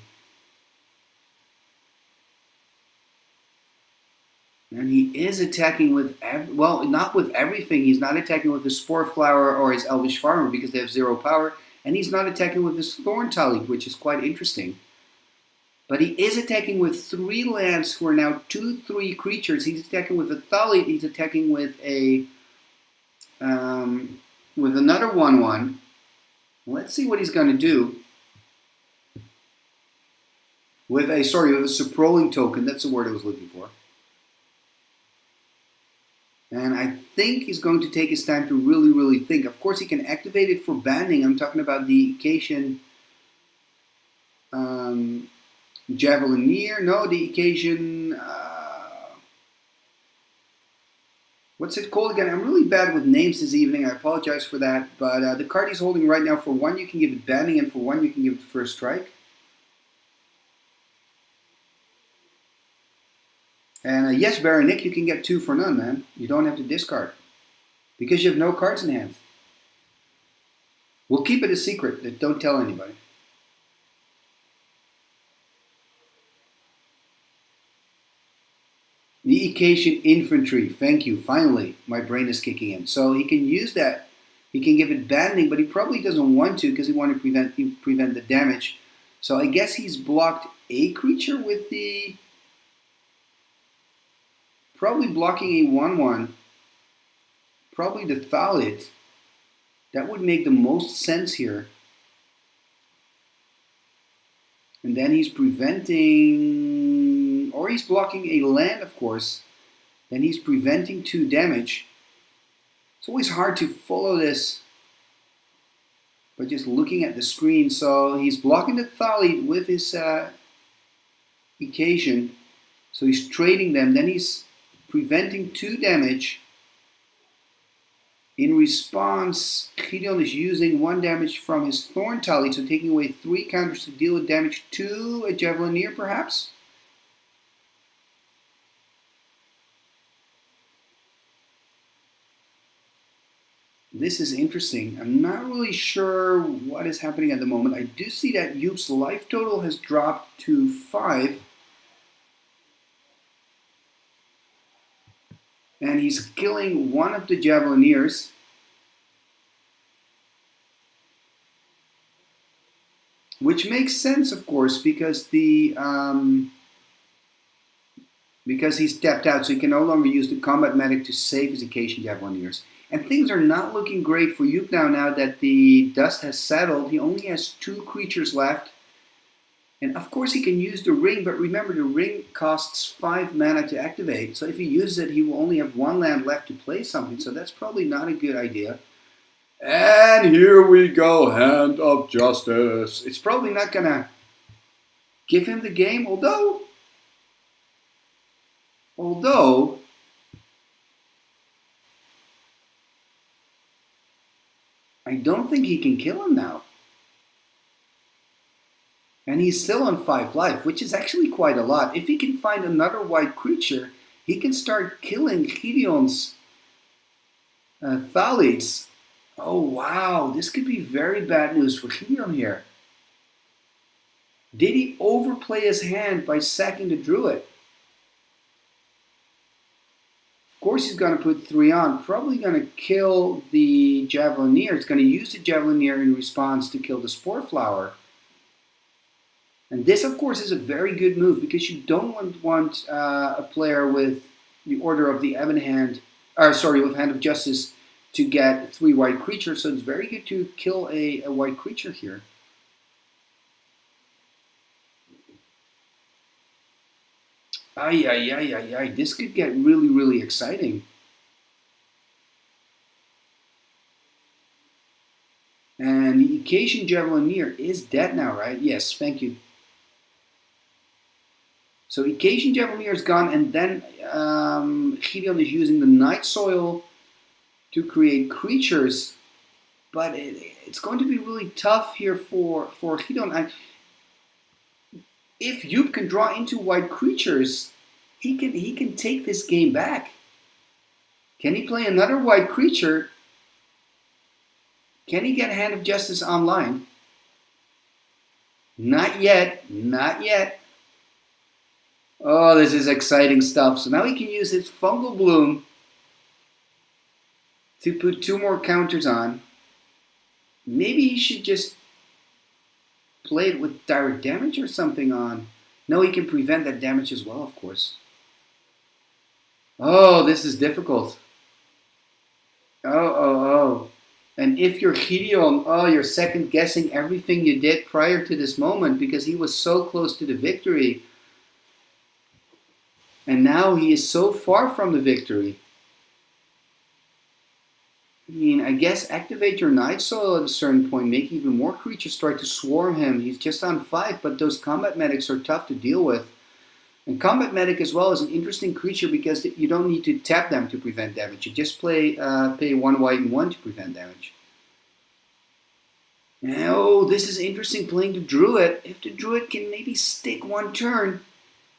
And he is attacking with, well, not with everything. He's not attacking with his Spore Flower or his Elvish Farmer because they have 0 power. And he's not attacking with his Thorn Tallit, which is quite interesting. But he is attacking with 3 lands who are now 2/3 creatures. He's attacking with a Thalit. He's attacking with a with another 1/1. Let's see what he's going to do. With a Suproling token. That's the word I was looking for. And I think he's going to take his time to really, really think. Of course, he can activate it for banding. I'm talking about the occasion Javelineer. No, the occasion. What's it called again? I'm really bad with names this evening. I apologize for that. But the card he's holding right now, for 1 you can give it banding, and for 1 you can give it first strike. And yes, Baronic, you can get 2 for none, man. You don't have to discard. Because you have no cards in hand. We'll keep it a secret. Don't tell anybody. The occasion infantry. Thank you. Finally, my brain is kicking in. So he can use that. He can give it banding, but he probably doesn't want to because he wants to prevent the damage. So I guess he's blocked a creature with the... Probably blocking a 1/1. Probably the Thalit. That would make the most sense here. And then he's preventing... Or he's blocking a land, of course. Then he's preventing 2 damage. It's always hard to follow this by just looking at the screen. So he's blocking the Thalit with his occasion. So he's trading them. Then he's preventing 2 damage. In response, Gideon is using 1 damage from his Thorn Tally, so taking away 3 counters to deal damage to a Javelineer, perhaps? This is interesting. I'm not really sure what is happening at the moment. I do see that Joop's life total has dropped to 5. And he's killing one of the Javelineers. Which makes sense, of course, because because he's tapped out, so he can no longer use the combat medic to save his occasion Javelineers. And things are not looking great for Joop now that the dust has settled. He only has 2 creatures left. And of course he can use the ring, but remember the ring costs 5 mana to activate. So if he uses it, he will only have 1 land left to play something. So that's probably not a good idea. And here we go, Hand of Justice. It's probably not going to give him the game, although I don't think he can kill him now. And he's still on 5 life, which is actually quite a lot. If he can find another white creature, he can start killing Gideon's Thalits. Oh wow, this could be very bad news for Gideon here. Did he overplay his hand by sacking the Druid? Of course he's going to put 3 on, probably going to kill the Javelineer. It's going to use the Javelineer in response to kill the Spore Flower. And this, of course, is a very good move because you don't want a player with the Order of the Ebon Hand, with Hand of Justice to get 3 white creatures. So it's very good to kill a white creature here. Ay. This could get really, really exciting. And the occasion Javelineer is dead now, right? Yes, thank you. So occasion Javelineer is gone, and then Gideon is using the Night Soil to create creatures. But it's going to be really tough here for Gideon. If Joop can draw into white creatures, he can take this game back. Can he play another white creature? Can he get Hand of Justice online? Not yet. Not yet. Oh, this is exciting stuff. So now he can use his Fungal Bloom to put 2 more counters on. Maybe he should just play it with direct damage or something on. No, he can prevent that damage as well, of course. Oh, this is difficult. Oh. And if you're Gideon, you're second guessing everything you did prior to this moment because he was so close to the victory. And now he is so far from the victory. I mean, I guess activate your Night Soil at a certain point, make even more creatures try to swarm him. He's just on 5, but those combat medics are tough to deal with. And combat medic as well is an interesting creature because you don't need to tap them to prevent damage. You just pay 1 white and 1 to prevent damage. Now, this is interesting playing the Druid. If the Druid can maybe stick 1 turn,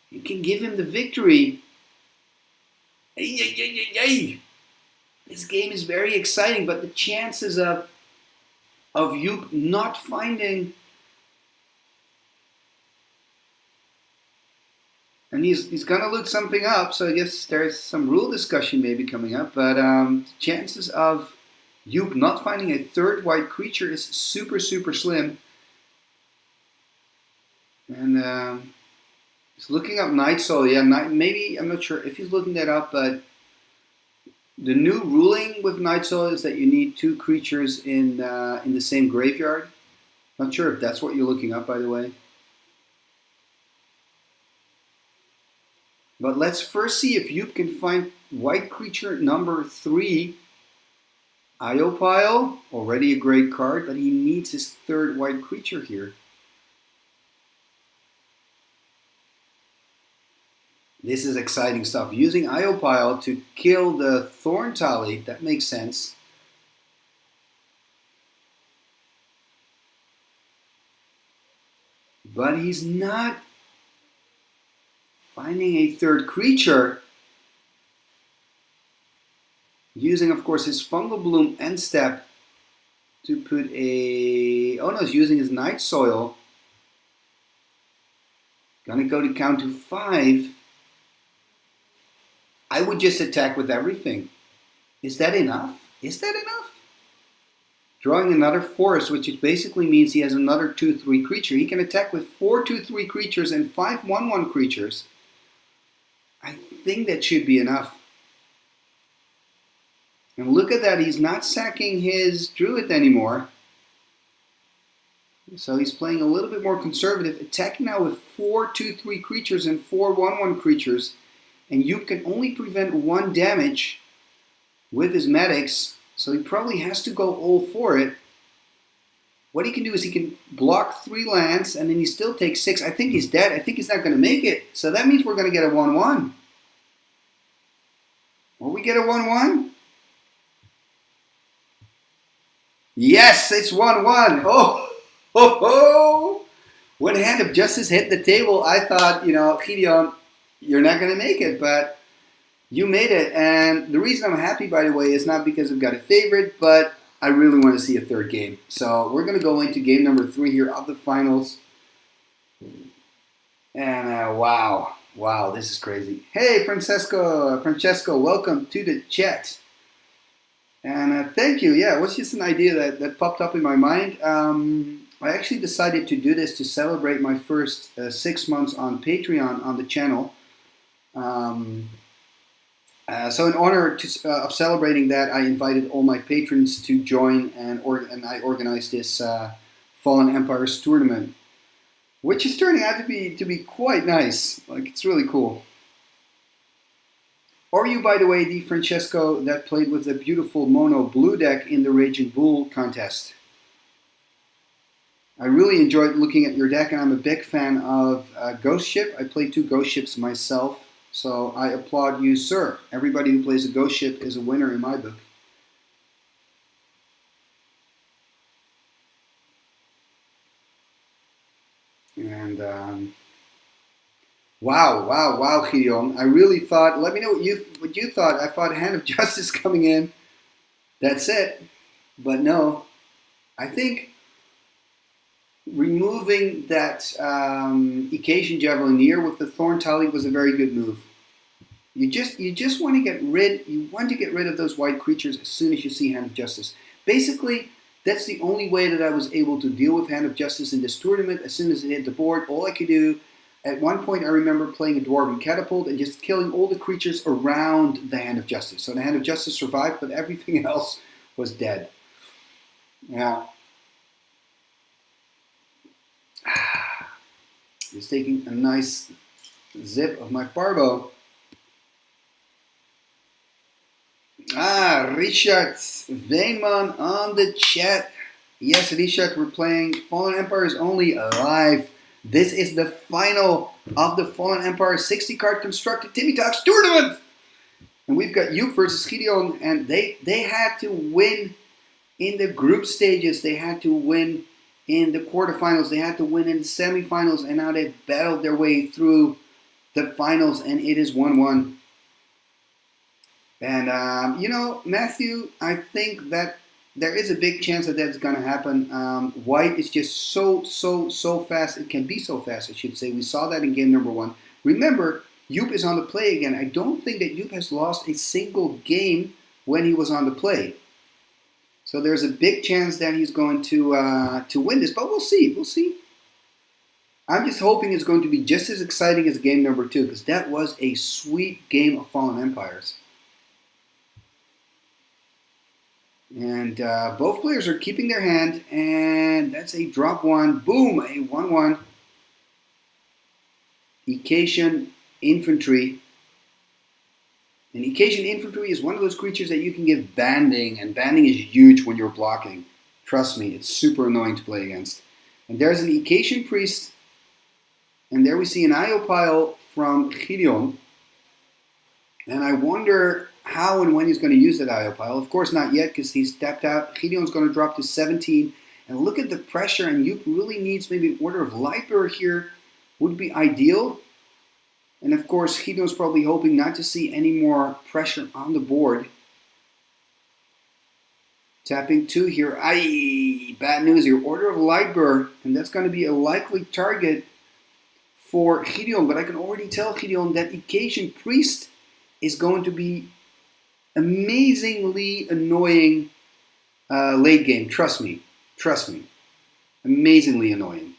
you can give him the victory. This game is very exciting, but the chances of you not finding... And he's going to look something up, so I guess there's some rule discussion maybe coming up. But the chances of you not finding a third white creature is super, super slim. And he's looking up Night Soul. Yeah, maybe, I'm not sure if he's looking that up, but the new ruling with Night Soul is that you need 2 creatures in the same graveyard. Not sure if that's what you're looking up, by the way. But let's first see if you can find white creature number 3. Iopile, already a great card, but he needs his 3rd white creature here. This is exciting stuff. Using Iopile to kill the Thorn Tally, that makes sense. But he's not finding a 3rd creature. Using, of course, his Fungal Bloom end step to put a... Oh no, he's using his Night Soil. Gonna go to count to 5. I would just attack with everything. Is that enough? Is that enough? Drawing another forest, which basically means he has another 2/3 creature. He can attack with 4 2/3 creatures and 5 1/1 creatures. I think that should be enough. And look at that, he's not sacking his Druid anymore. So he's playing a little bit more conservative, attacking now with 4 2/3 creatures and 4 1/1 creatures. And you can only prevent 1 damage with his medics, so he probably has to go all for it. What he can do is he can block 3 lands, and then he still takes 6. I think he's dead. I think he's not going to make it. So that means we're going to get a 1/1. Will we get a 1/1? Yes, it's 1/1. Oh. When Hand of Justice hit the table, I thought, Gideon, you're not going to make it, but you made it. And the reason I'm happy, by the way, is not because I've got a favorite, but I really want to see a 3rd game. So we're going to go into game number 3 here of the finals. And wow, this is crazy. Hey, Francesco, welcome to the chat. And thank you. Yeah, it was just an idea that popped up in my mind. I actually decided to do this to celebrate my first 6 months on Patreon on the channel. So in honor of celebrating that, I invited all my patrons to join, and I organized this Fallen Empires tournament, which is turning out to be quite nice. Like, it's really cool. Are you, by the way, the Francesco that played with the beautiful mono blue deck in the Raging Bull contest? I really enjoyed looking at your deck, and I'm a big fan of Ghost Ship. I play 2 Ghost Ships myself, so I applaud you, sir. Everybody who plays a Ghost Ship is a winner in my book. And wow, Gideon. I really thought, let me know what you thought. I thought Hand of Justice coming in, that's it. But no, I think removing that Occasion Javelineer with the Thorn Tally was a very good move. You just want to get rid of those white creatures as soon as you see Hand of Justice. Basically, that's the only way that I was able to deal with Hand of Justice in this tournament. As soon as it hit the board, all I could do At one point, I remember playing a Dwarven Catapult and just killing all the creatures around the Hand of Justice. So the Hand of Justice survived, but everything else was dead. Yeah. Just taking a nice zip of my Parbo. Richard Weinman on the chat. Yes, Richard, we're playing Fallen Empires only live. This is the final of the Fallen Empire 60 card constructed Timmy Talks tournament. And we've got Joep versus Gideon, and they had to win in the group stages. They had to win in the quarterfinals. They had to win in the semifinals, and now they've battled their way through the finals, and it is 1-1. And, you know, Matthew, I think that there is a big chance that that's going to happen. White is just so fast. It can be so fast, I should say. We saw that in game number 1. Remember, Joep is on the play again. I don't think that Joep has lost a single game when he was on the play. So there's a big chance that he's going to win this. But we'll see. We'll see. I'm just hoping it's going to be just as exciting as game number 2, because that was a sweet game of Fallen Empires. And both players are keeping their hand, and that's a drop 1. Boom, a 1-1. Icatian Infantry. And Icatian Infantry is one of those creatures that you can give banding, and banding is huge when you're blocking. Trust me, it's super annoying to play against. And there's an Icatian Priest, and there we see an IO pile from Gideon. And I wonder how and when he's going to use that IO pile. Of course, not yet, because he's tapped out. Gideon's going to drop to 17. And look at the pressure, and Joep really needs maybe an Order of Lightbearer here. Would be ideal. And of course, Gideon's probably hoping not to see any more pressure on the board. Tapping 2 here. Aye, bad news here. Order of Lightbearer, and that's going to be a likely target for Gideon. But I can already tell Gideon that Icatian Priest is going to be amazingly annoying late game. Trust me. Trust me. Amazingly annoying.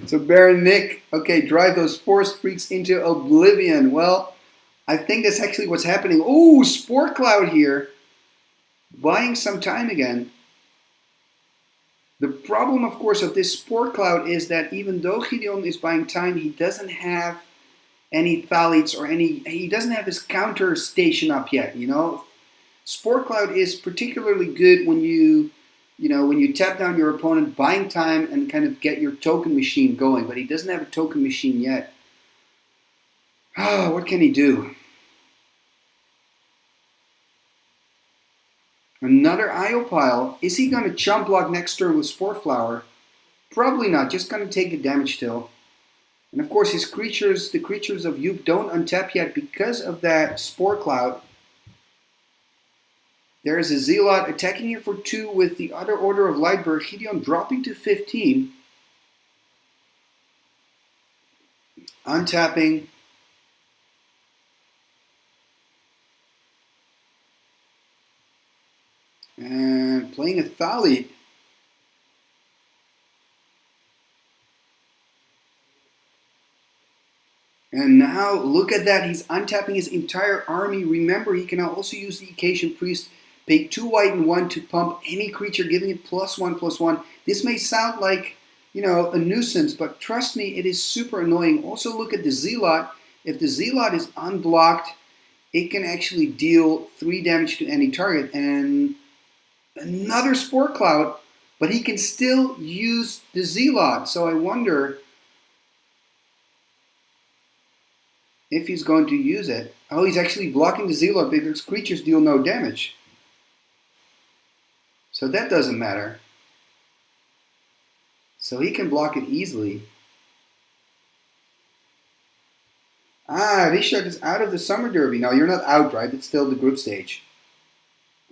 So Baron Nick, okay, drive those Forest Freaks into oblivion. Well, I think that's actually what's happening. Ooh, Spore Cloud here. Buying some time again. The problem, of course, of this Spore Cloud is that even though Gideon is buying time, he doesn't have any Thalites or he doesn't have his counter station up yet, you know. Spore Cloud is particularly good when you tap down your opponent, buying time and kind of get your token machine going, but he doesn't have a token machine yet. Oh, what can he do? Another IO pile. Is he going to chump block next turn with Spore Flower? Probably not. Just going to take the damage still. And of course, his creatures, the creatures of Joep, don't untap yet because of that Spore Cloud. There is a Zealot attacking it for 2 with the other Order of Lightbearer. Gideon dropping to 15. Untapping. And playing a Thalit. And now, look at that. He's untapping his entire army. Remember, he can now also use the Icatian Priest. Pay 2 white and 1 to pump any creature, giving it +1/+1. This may sound like, a nuisance, but trust me, it is super annoying. Also, look at the Zealot. If the Zealot is unblocked, it can actually deal 3 damage to any target. And another Spore Cloud, but he can still use the Zealot. So I wonder if he's going to use it. Oh, he's actually blocking the Zealot because creatures deal no damage. So that doesn't matter. So he can block it easily. Richard is out of the Summer Derby. No, you're not out, right? It's still the group stage.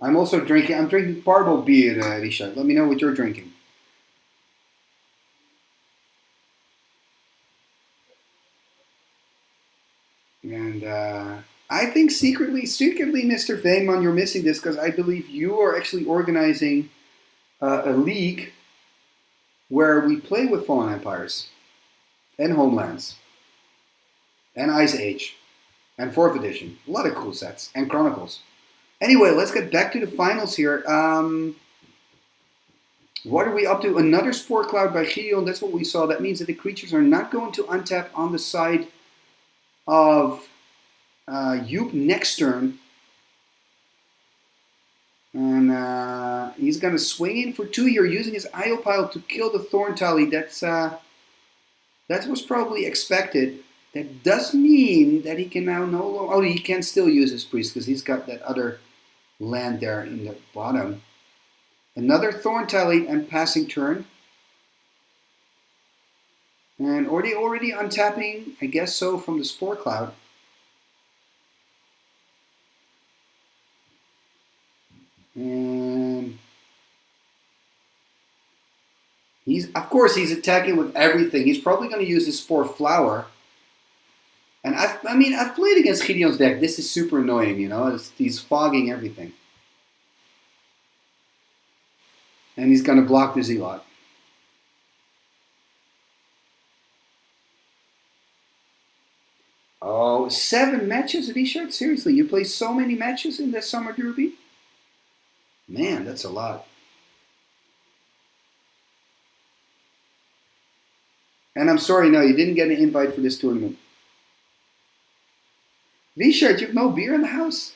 I'm drinking Parbo beer, Richard. Let me know what you're drinking. And I think secretly, Mr. Veenman, you're missing this because I believe you are actually organizing a league where we play with Fallen Empires and Homelands and Ice Age and 4th edition. A lot of cool sets and Chronicles. Anyway, let's get back to the finals here. What are we up to? Another Spore Cloud by Gideon. That's what we saw. That means that the creatures are not going to untap on the side of Joop next turn. And he's going to swing in for 2 here, using his Idle Pile to kill the Thorn Tally. That was probably expected. That does mean that he can now no longer... Oh, he can still use his Priest, because he's got that other land there in the bottom. Another Thorn Tally and passing turn. And are they already untapping? I guess so, from the Spore Cloud. And of course he's attacking with everything. He's probably going to use his Spore Flower. And I've played against Gideon's deck. This is super annoying, you know. He's fogging everything. And he's going to block the Zealot. Oh, 7 matches at Richard? Seriously, you play so many matches in the Summer Derby? Man, that's a lot. And I'm sorry, no, you didn't get an invite for this tournament. Richard, you have no beer in the house?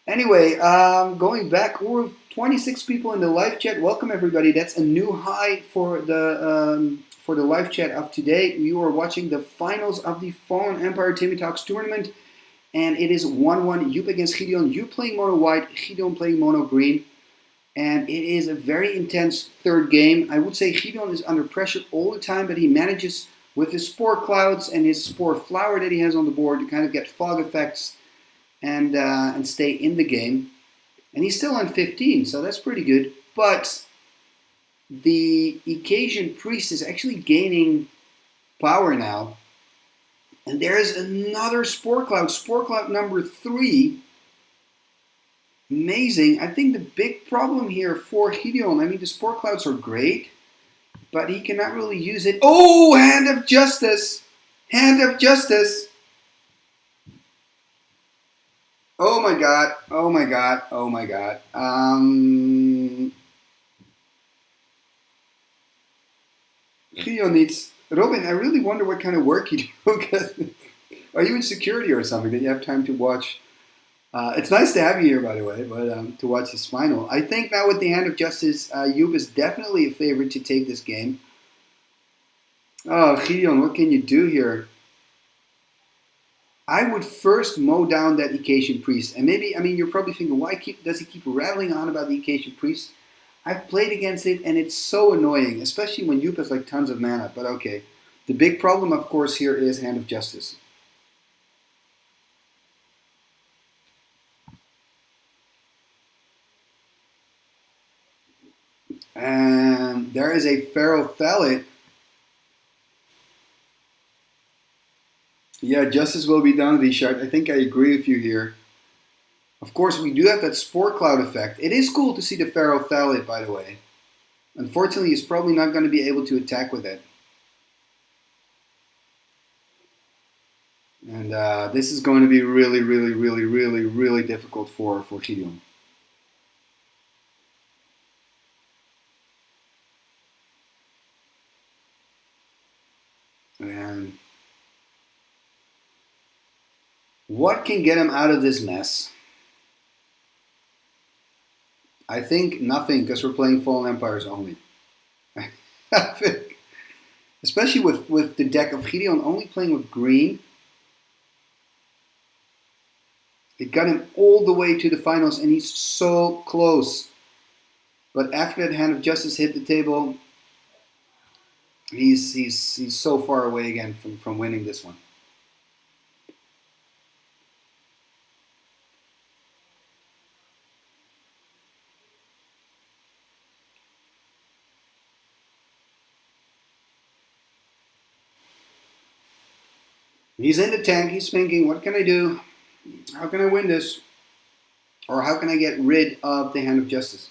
Anyway, going back, we're 26 people in the live chat. Welcome everybody. That's a new high for the live chat of today. We are watching the finals of the Fallen Empire Timmy Talks tournament, and it is 1-1. Joop against Gideon. Joop playing mono white, Gideon playing mono green, and it is a very intense third game. I would say Gideon is under pressure all the time, but he manages with his Spore Clouds and his Spore Flower that he has on the board to kind of get fog effects and stay in the game. And he's still on 15, so that's pretty good. But the Icasian Priest is actually gaining power now. And there is another Spore Cloud number 3. Amazing. I think the big problem here for Gideon, I mean, the Spore Clouds are great, but he cannot really use it. Oh, Hand of Justice! Hand of Justice! Oh my god, oh my god, oh my god. Gideon needs... Robin, I really wonder what kind of work you do. Are you in security or something that you have time to watch? It's nice to have you here, by the way, but to watch this final. I think now with the Hand of Justice, Joop is definitely a favorite to take this game. Oh, Gideon, what can you do here? I would first mow down that Icasian Priest. And maybe, I mean, you're probably thinking, why does he keep rattling on about the Icasian Priest? I've played against it, and it's so annoying, especially when Joop has like tons of mana. But okay. The big problem, of course, here is Hand of Justice. And there is a Feral Thalid. Yeah, justice will be done, Richard. I think I agree with you here. Of course, we do have that Spore Cloud effect. It is cool to see the Feral Thalid, by the way. Unfortunately, he's probably not going to be able to attack with it. And this is going to be really, really, really, really, really difficult for Gideon. And what can get him out of this mess? I think nothing, because we're playing Fallen Empires only. I think, especially with the deck of Gideon only playing with green. It got him all the way to the finals, and he's so close. But after that Hand of Justice hit the table, he's so far away again from winning this one. He's in the tank. He's thinking, what can I do? How can I win this? Or how can I get rid of the Hand of Justice?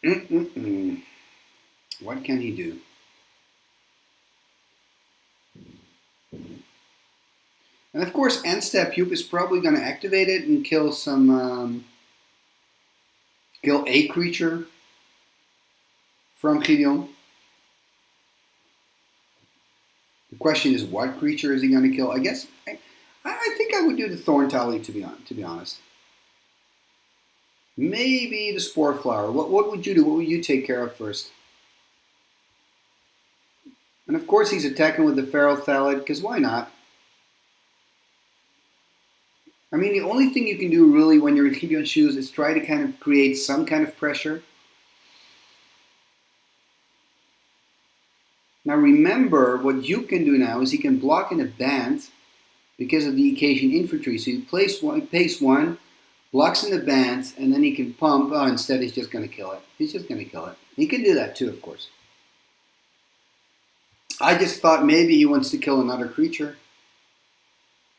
What can he do? And of course, end step Yup is probably going to activate it and kill some, kill a creature from Gideon. The question is, what creature is he going to kill? I guess I think I would do the Thorn Tally to be honest. Maybe the Spore Flower. What would you do? What would you take care of first? And of course, he's attacking with the Feral Thallid because why not? I mean, the only thing you can do really when you're in Gideon's shoes is try to kind of create some kind of pressure. Now remember, what you can do now is he can block in a band because of the Occasion Infantry. So you place one, blocks in the band, and then he can pump. Oh, instead he's just going to kill it. He's just going to kill it. He can do that too, of course. I just thought maybe he wants to kill another creature.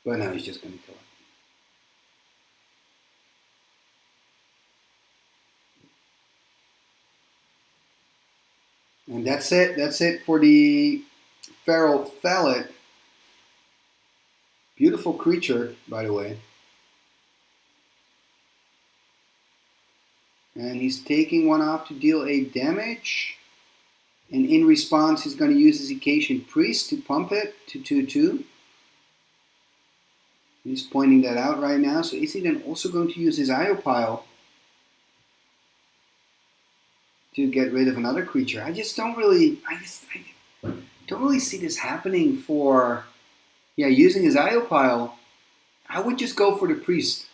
But no, he's just going to kill it. And that's it. That's it for the Feral Thallid. Beautiful creature, by the way. And he's taking one off to deal a damage. And in response, he's going to use his Occasion Priest to pump it to 2/2. He's pointing that out right now. So is he then also going to use his IO pile to get rid of another creature? I don't really see this happening for, using his IO pile. I would just go for the priest.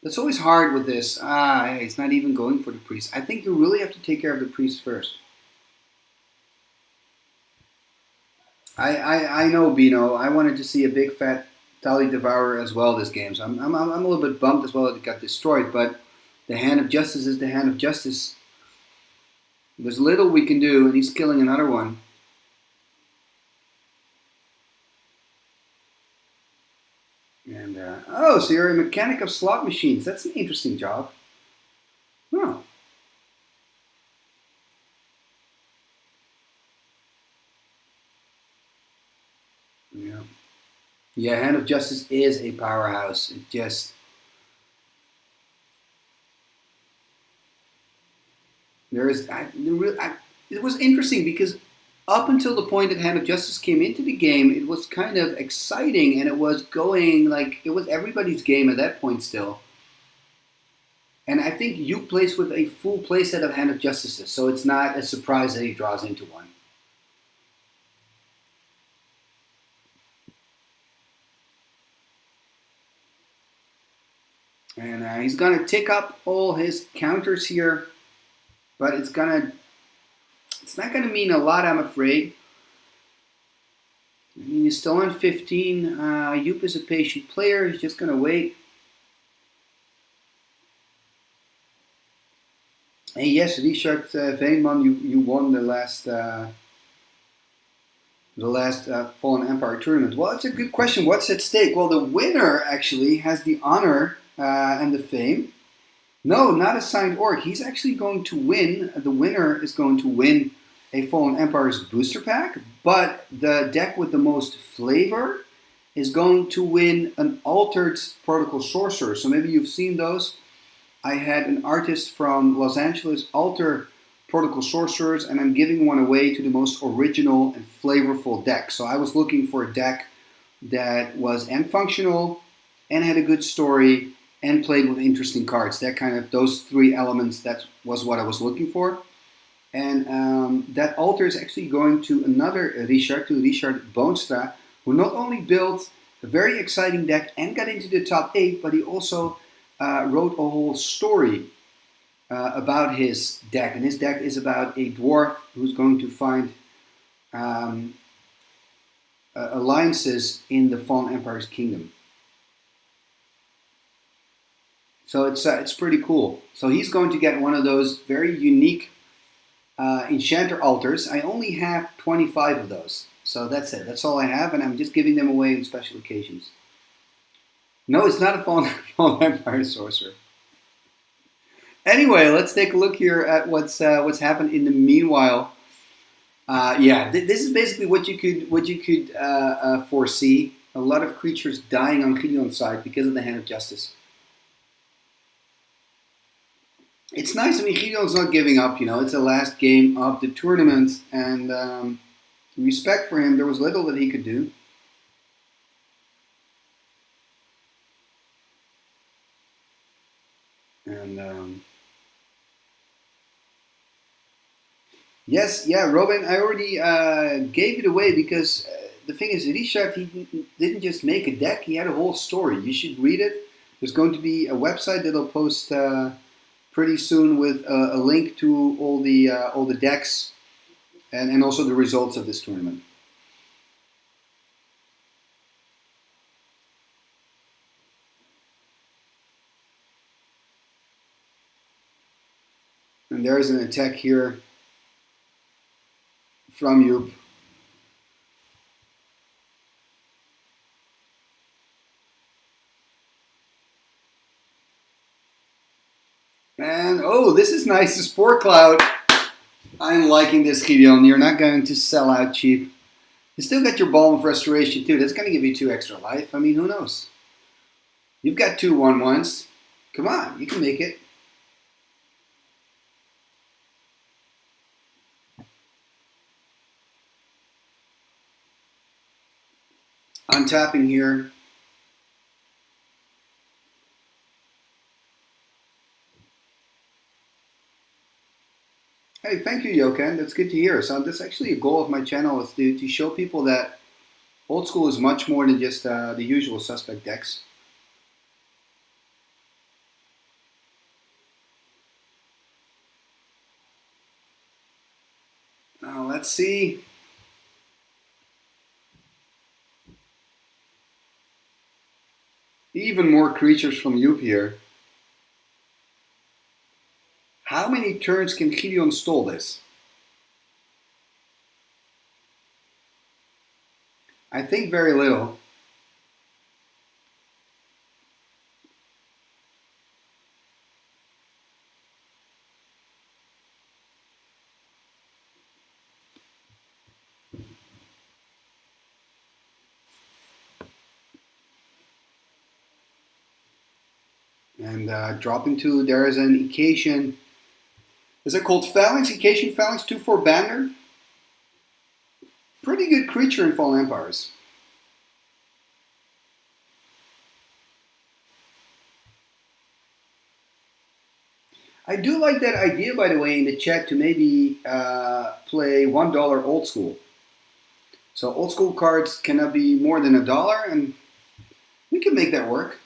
That's always hard with this. He's not even going for the priest. I think you really have to take care of the priest first. I know, Bino. I wanted to see a big fat Tally Devourer as well this game. So I'm a little bit bummed as well that it got destroyed. But the Hand of Justice is the Hand of Justice. There's little we can do, and he's killing another one. And so you're a mechanic of slot machines. That's an interesting job. Oh. Yeah, Hand of Justice is a powerhouse. It just it was interesting because up until the point that Hand of Justice came into the game, it was kind of exciting and it was going like it was everybody's game at that point still. And I think you plays with a full playset of Hand of Justices, so it's not a surprise that he draws into one. And he's going to tick up all his counters here, but it's not going to mean a lot, I'm afraid. I mean, he's still on 15. Yup is a patient player. He's just going to wait. And yes, Richard Veenman, you won the last Fallen Empire tournament. Well, it's a good question. What's at stake? Well, the winner actually has the honor and the fame. No, not a signed orc. He's actually going to win. The winner is going to win a Fallen Empire's booster pack, but the deck with the most flavor is going to win an altered Protocol Sorcerer. So maybe you've seen those. I had an artist from Los Angeles alter Protocol Sorcerers, and I'm giving one away to the most original and flavorful deck. So I was looking for a deck that was and functional and had a good story and played with interesting cards. Those three elements, that was what I was looking for. And that altar is actually going to another Richard, to Richard Boonstra, who not only built a very exciting deck and got into the top 8, but he also wrote a whole story about his deck. And his deck is about a dwarf who's going to find alliances in the Fallen Empire's kingdom. So it's pretty cool. So he's going to get one of those very unique enchanter altars. I only have 25 of those. So that's it. That's all I have, and I'm just giving them away on special occasions. No, it's not a Fallen Empire sorcerer. Anyway, let's take a look here at what's happened in the meanwhile. This is basically what you could foresee. A lot of creatures dying on Gideon's side because of the Hand of Justice. It's nice. I mean, Gideon's not giving up. It's the last game of the tournament, and respect for him. There was little that he could do. And yes, yeah, Robin, I already gave it away because the thing is, Richard, he didn't just make a deck, he had a whole story. You should read it. There's going to be a website that I'll post pretty soon with a link to all the decks and also the results of this tournament. And there's an attack here from Joop. And oh, this is nice, the Spore Cloud. I'm liking this, Gideon. You're not going to sell out cheap. You still got your Balm of Restoration too. That's going to give you 2 extra life. I mean, who knows? You've got 2 1/1s. Come on, you can make it. Untapping here. Hey, thank you, Joken. That's good to hear. So that's actually a goal of my channel, is to show people that old school is much more than just the usual suspect decks. Now let's see. Even more creatures from Joop here. How many turns can Gideon stall this? I think very little. And dropping to, there is an Icatian. Is it called Phalanx? Icatian Phalanx 2/4 Banner? Pretty good creature in Fallen Empires. I do like that idea, by the way, in the chat to maybe play $1 old school. So old school cards cannot be more than $1, and we can make that work.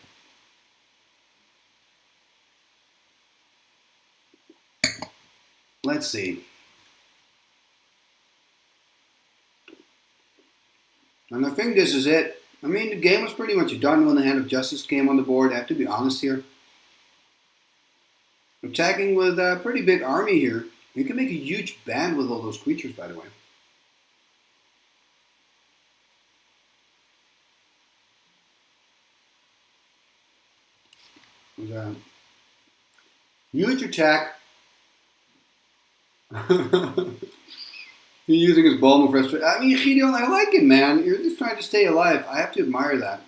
Let's see. And I think this is it. I mean, the game was pretty much done when the Hand of Justice came on the board. I have to be honest here. Attacking with a pretty big army here. You can make a huge band with all those creatures, by the way. With a huge attack. He's using his Balm of Restoration. I mean, Gideon, I like it, man. You're just trying to stay alive. I have to admire that.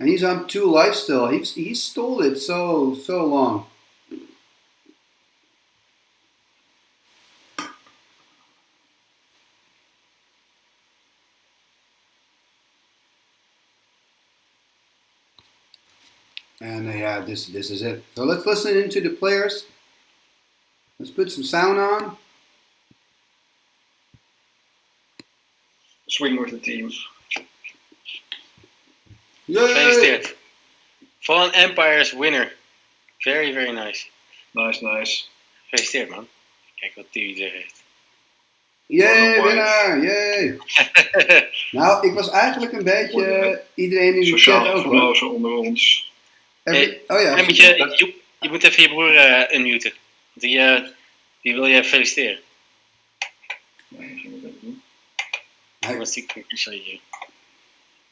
And he's on 2 life still. He's stalled it so long. And yeah, this is it. So let's listen into the players. Let's put some sound on. Swing with the team. Yay! Gefeliciteerd. Fallen Empires winner. Very, very nice. Nice. Gefeliciteerd, man. Kijk wat TV er heeft. Yay, winnaar! Yay! Nou, ik was eigenlijk een beetje iedereen in de chat Sociaal ook, hoor. verlozen onder ons. Oh ja. En je moet even je broer unmuten. Die wil je feliciteren.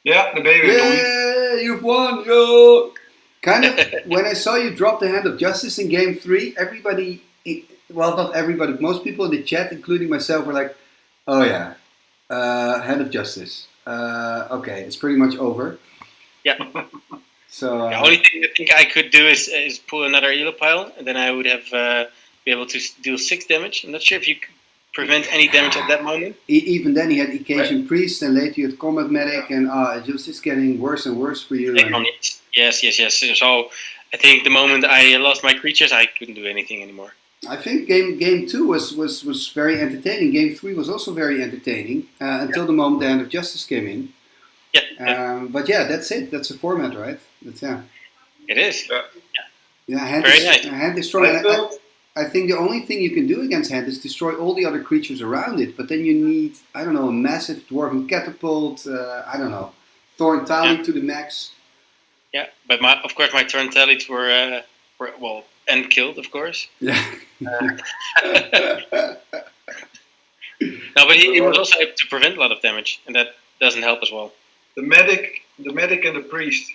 Ja, daar ben je weer, Tommy. Yay, you've won, yo! Kind of, when I saw you drop the Hand of Justice in Game 3, everybody, well, not everybody, but most people in the chat, including myself, were like, oh yeah, Hand of Justice. Okay, it's pretty much over. Yeah. So The only thing I think I could do is pull another Elopile, and then I would have be able to deal 6 damage. I'm not sure if you could prevent any damage at that moment. even then, he had Occasion Priest, and later you had Combat Medic, and it was just getting worse and worse for you. And Yes. So I think the moment I lost my creatures, I couldn't do anything anymore. I think game 2 was very entertaining. Game 3 was also very entertaining until the moment the Hand of Justice came in. Yeah. But yeah, that's it. That's the format, right? It is. Yeah, Very nice. Hand Destroy. I think the only thing you can do against Hand is destroy all the other creatures around it. But then you need, I don't know, a massive Dwarven Catapult. I don't know, Thorn Tali to the max. Yeah, but of course my turn tallies were well end killed, of course. Yeah. No, but he was also able to prevent a lot of damage, and that doesn't help as well. The medic, and the priest.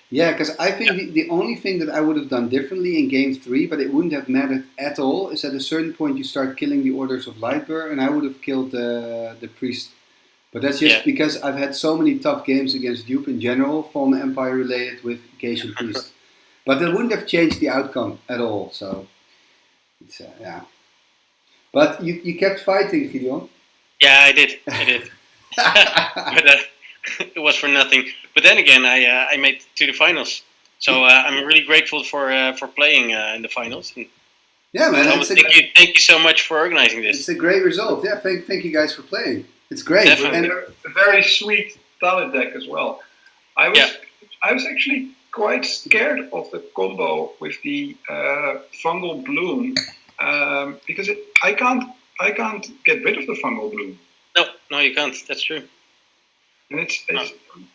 Yeah, because I think the only thing that I would have done differently in Game 3, but it wouldn't have mattered at all, is at a certain point you start killing the Orders of Lightbearer, and I would have killed the priest. But that's just because I've had so many tough games against Dupe in general, Fallen Empire related with Occasion Priest. But that wouldn't have changed the outcome at all, so it's, yeah. But you kept fighting, Gideon. Yeah, I did. But it was for nothing. But then again, I made it to the finals, so I'm really grateful for playing in the finals. And yeah, man. Thank you so much for organizing this. It's a great result. Yeah, thank you guys for playing. It's great. Definitely. And a very sweet talent deck as well. I was actually quite scared of the combo with the fungal bloom because I can't get rid of the fungal bloom. No, you can't. That's true. And it's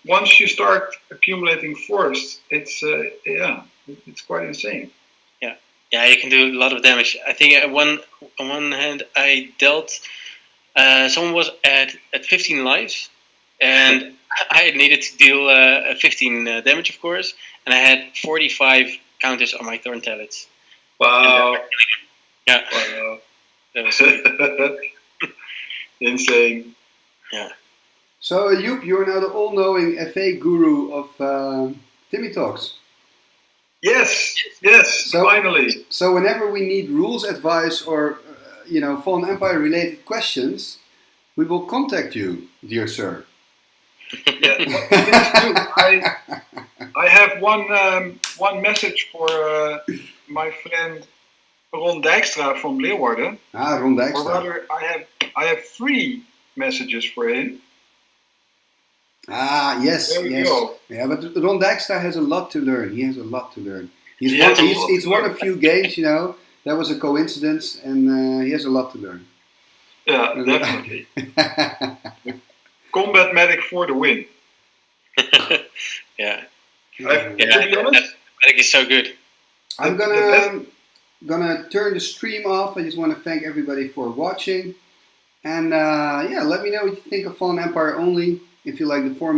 once you start accumulating force, it's quite insane. Yeah, you can do a lot of damage. I think on one hand I dealt. Someone was at 15 lives, and I needed to deal 15 damage, of course, and I had 45 counters on my Thorn Talents. Wow. Yeah. Wow. That was insane. Yeah. So, Joep, you're now the all-knowing FA guru of Timmy Talks. Yes, So- finally. So, whenever we need rules advice or Fallen Empire related questions, we will contact you, dear sir. Yeah, please do. I have one message for my friend Ron Dijkstra from Leeuwarden. Ron Or Dijkstra. rather, I have 3 messages for him. Yes, There we yes. go. Yeah, but Ron Dijkstra has a lot to learn. He has a lot to learn. He's He has a lot he's to won learn. a few games, That was a coincidence, and he has a lot to learn. Yeah, definitely. Combat Medic for the win. yeah. To be honest, Medic is so good. I'm gonna turn the stream off. I just want to thank everybody for watching, and let me know what you think of Fallen Empire only. If you like the format.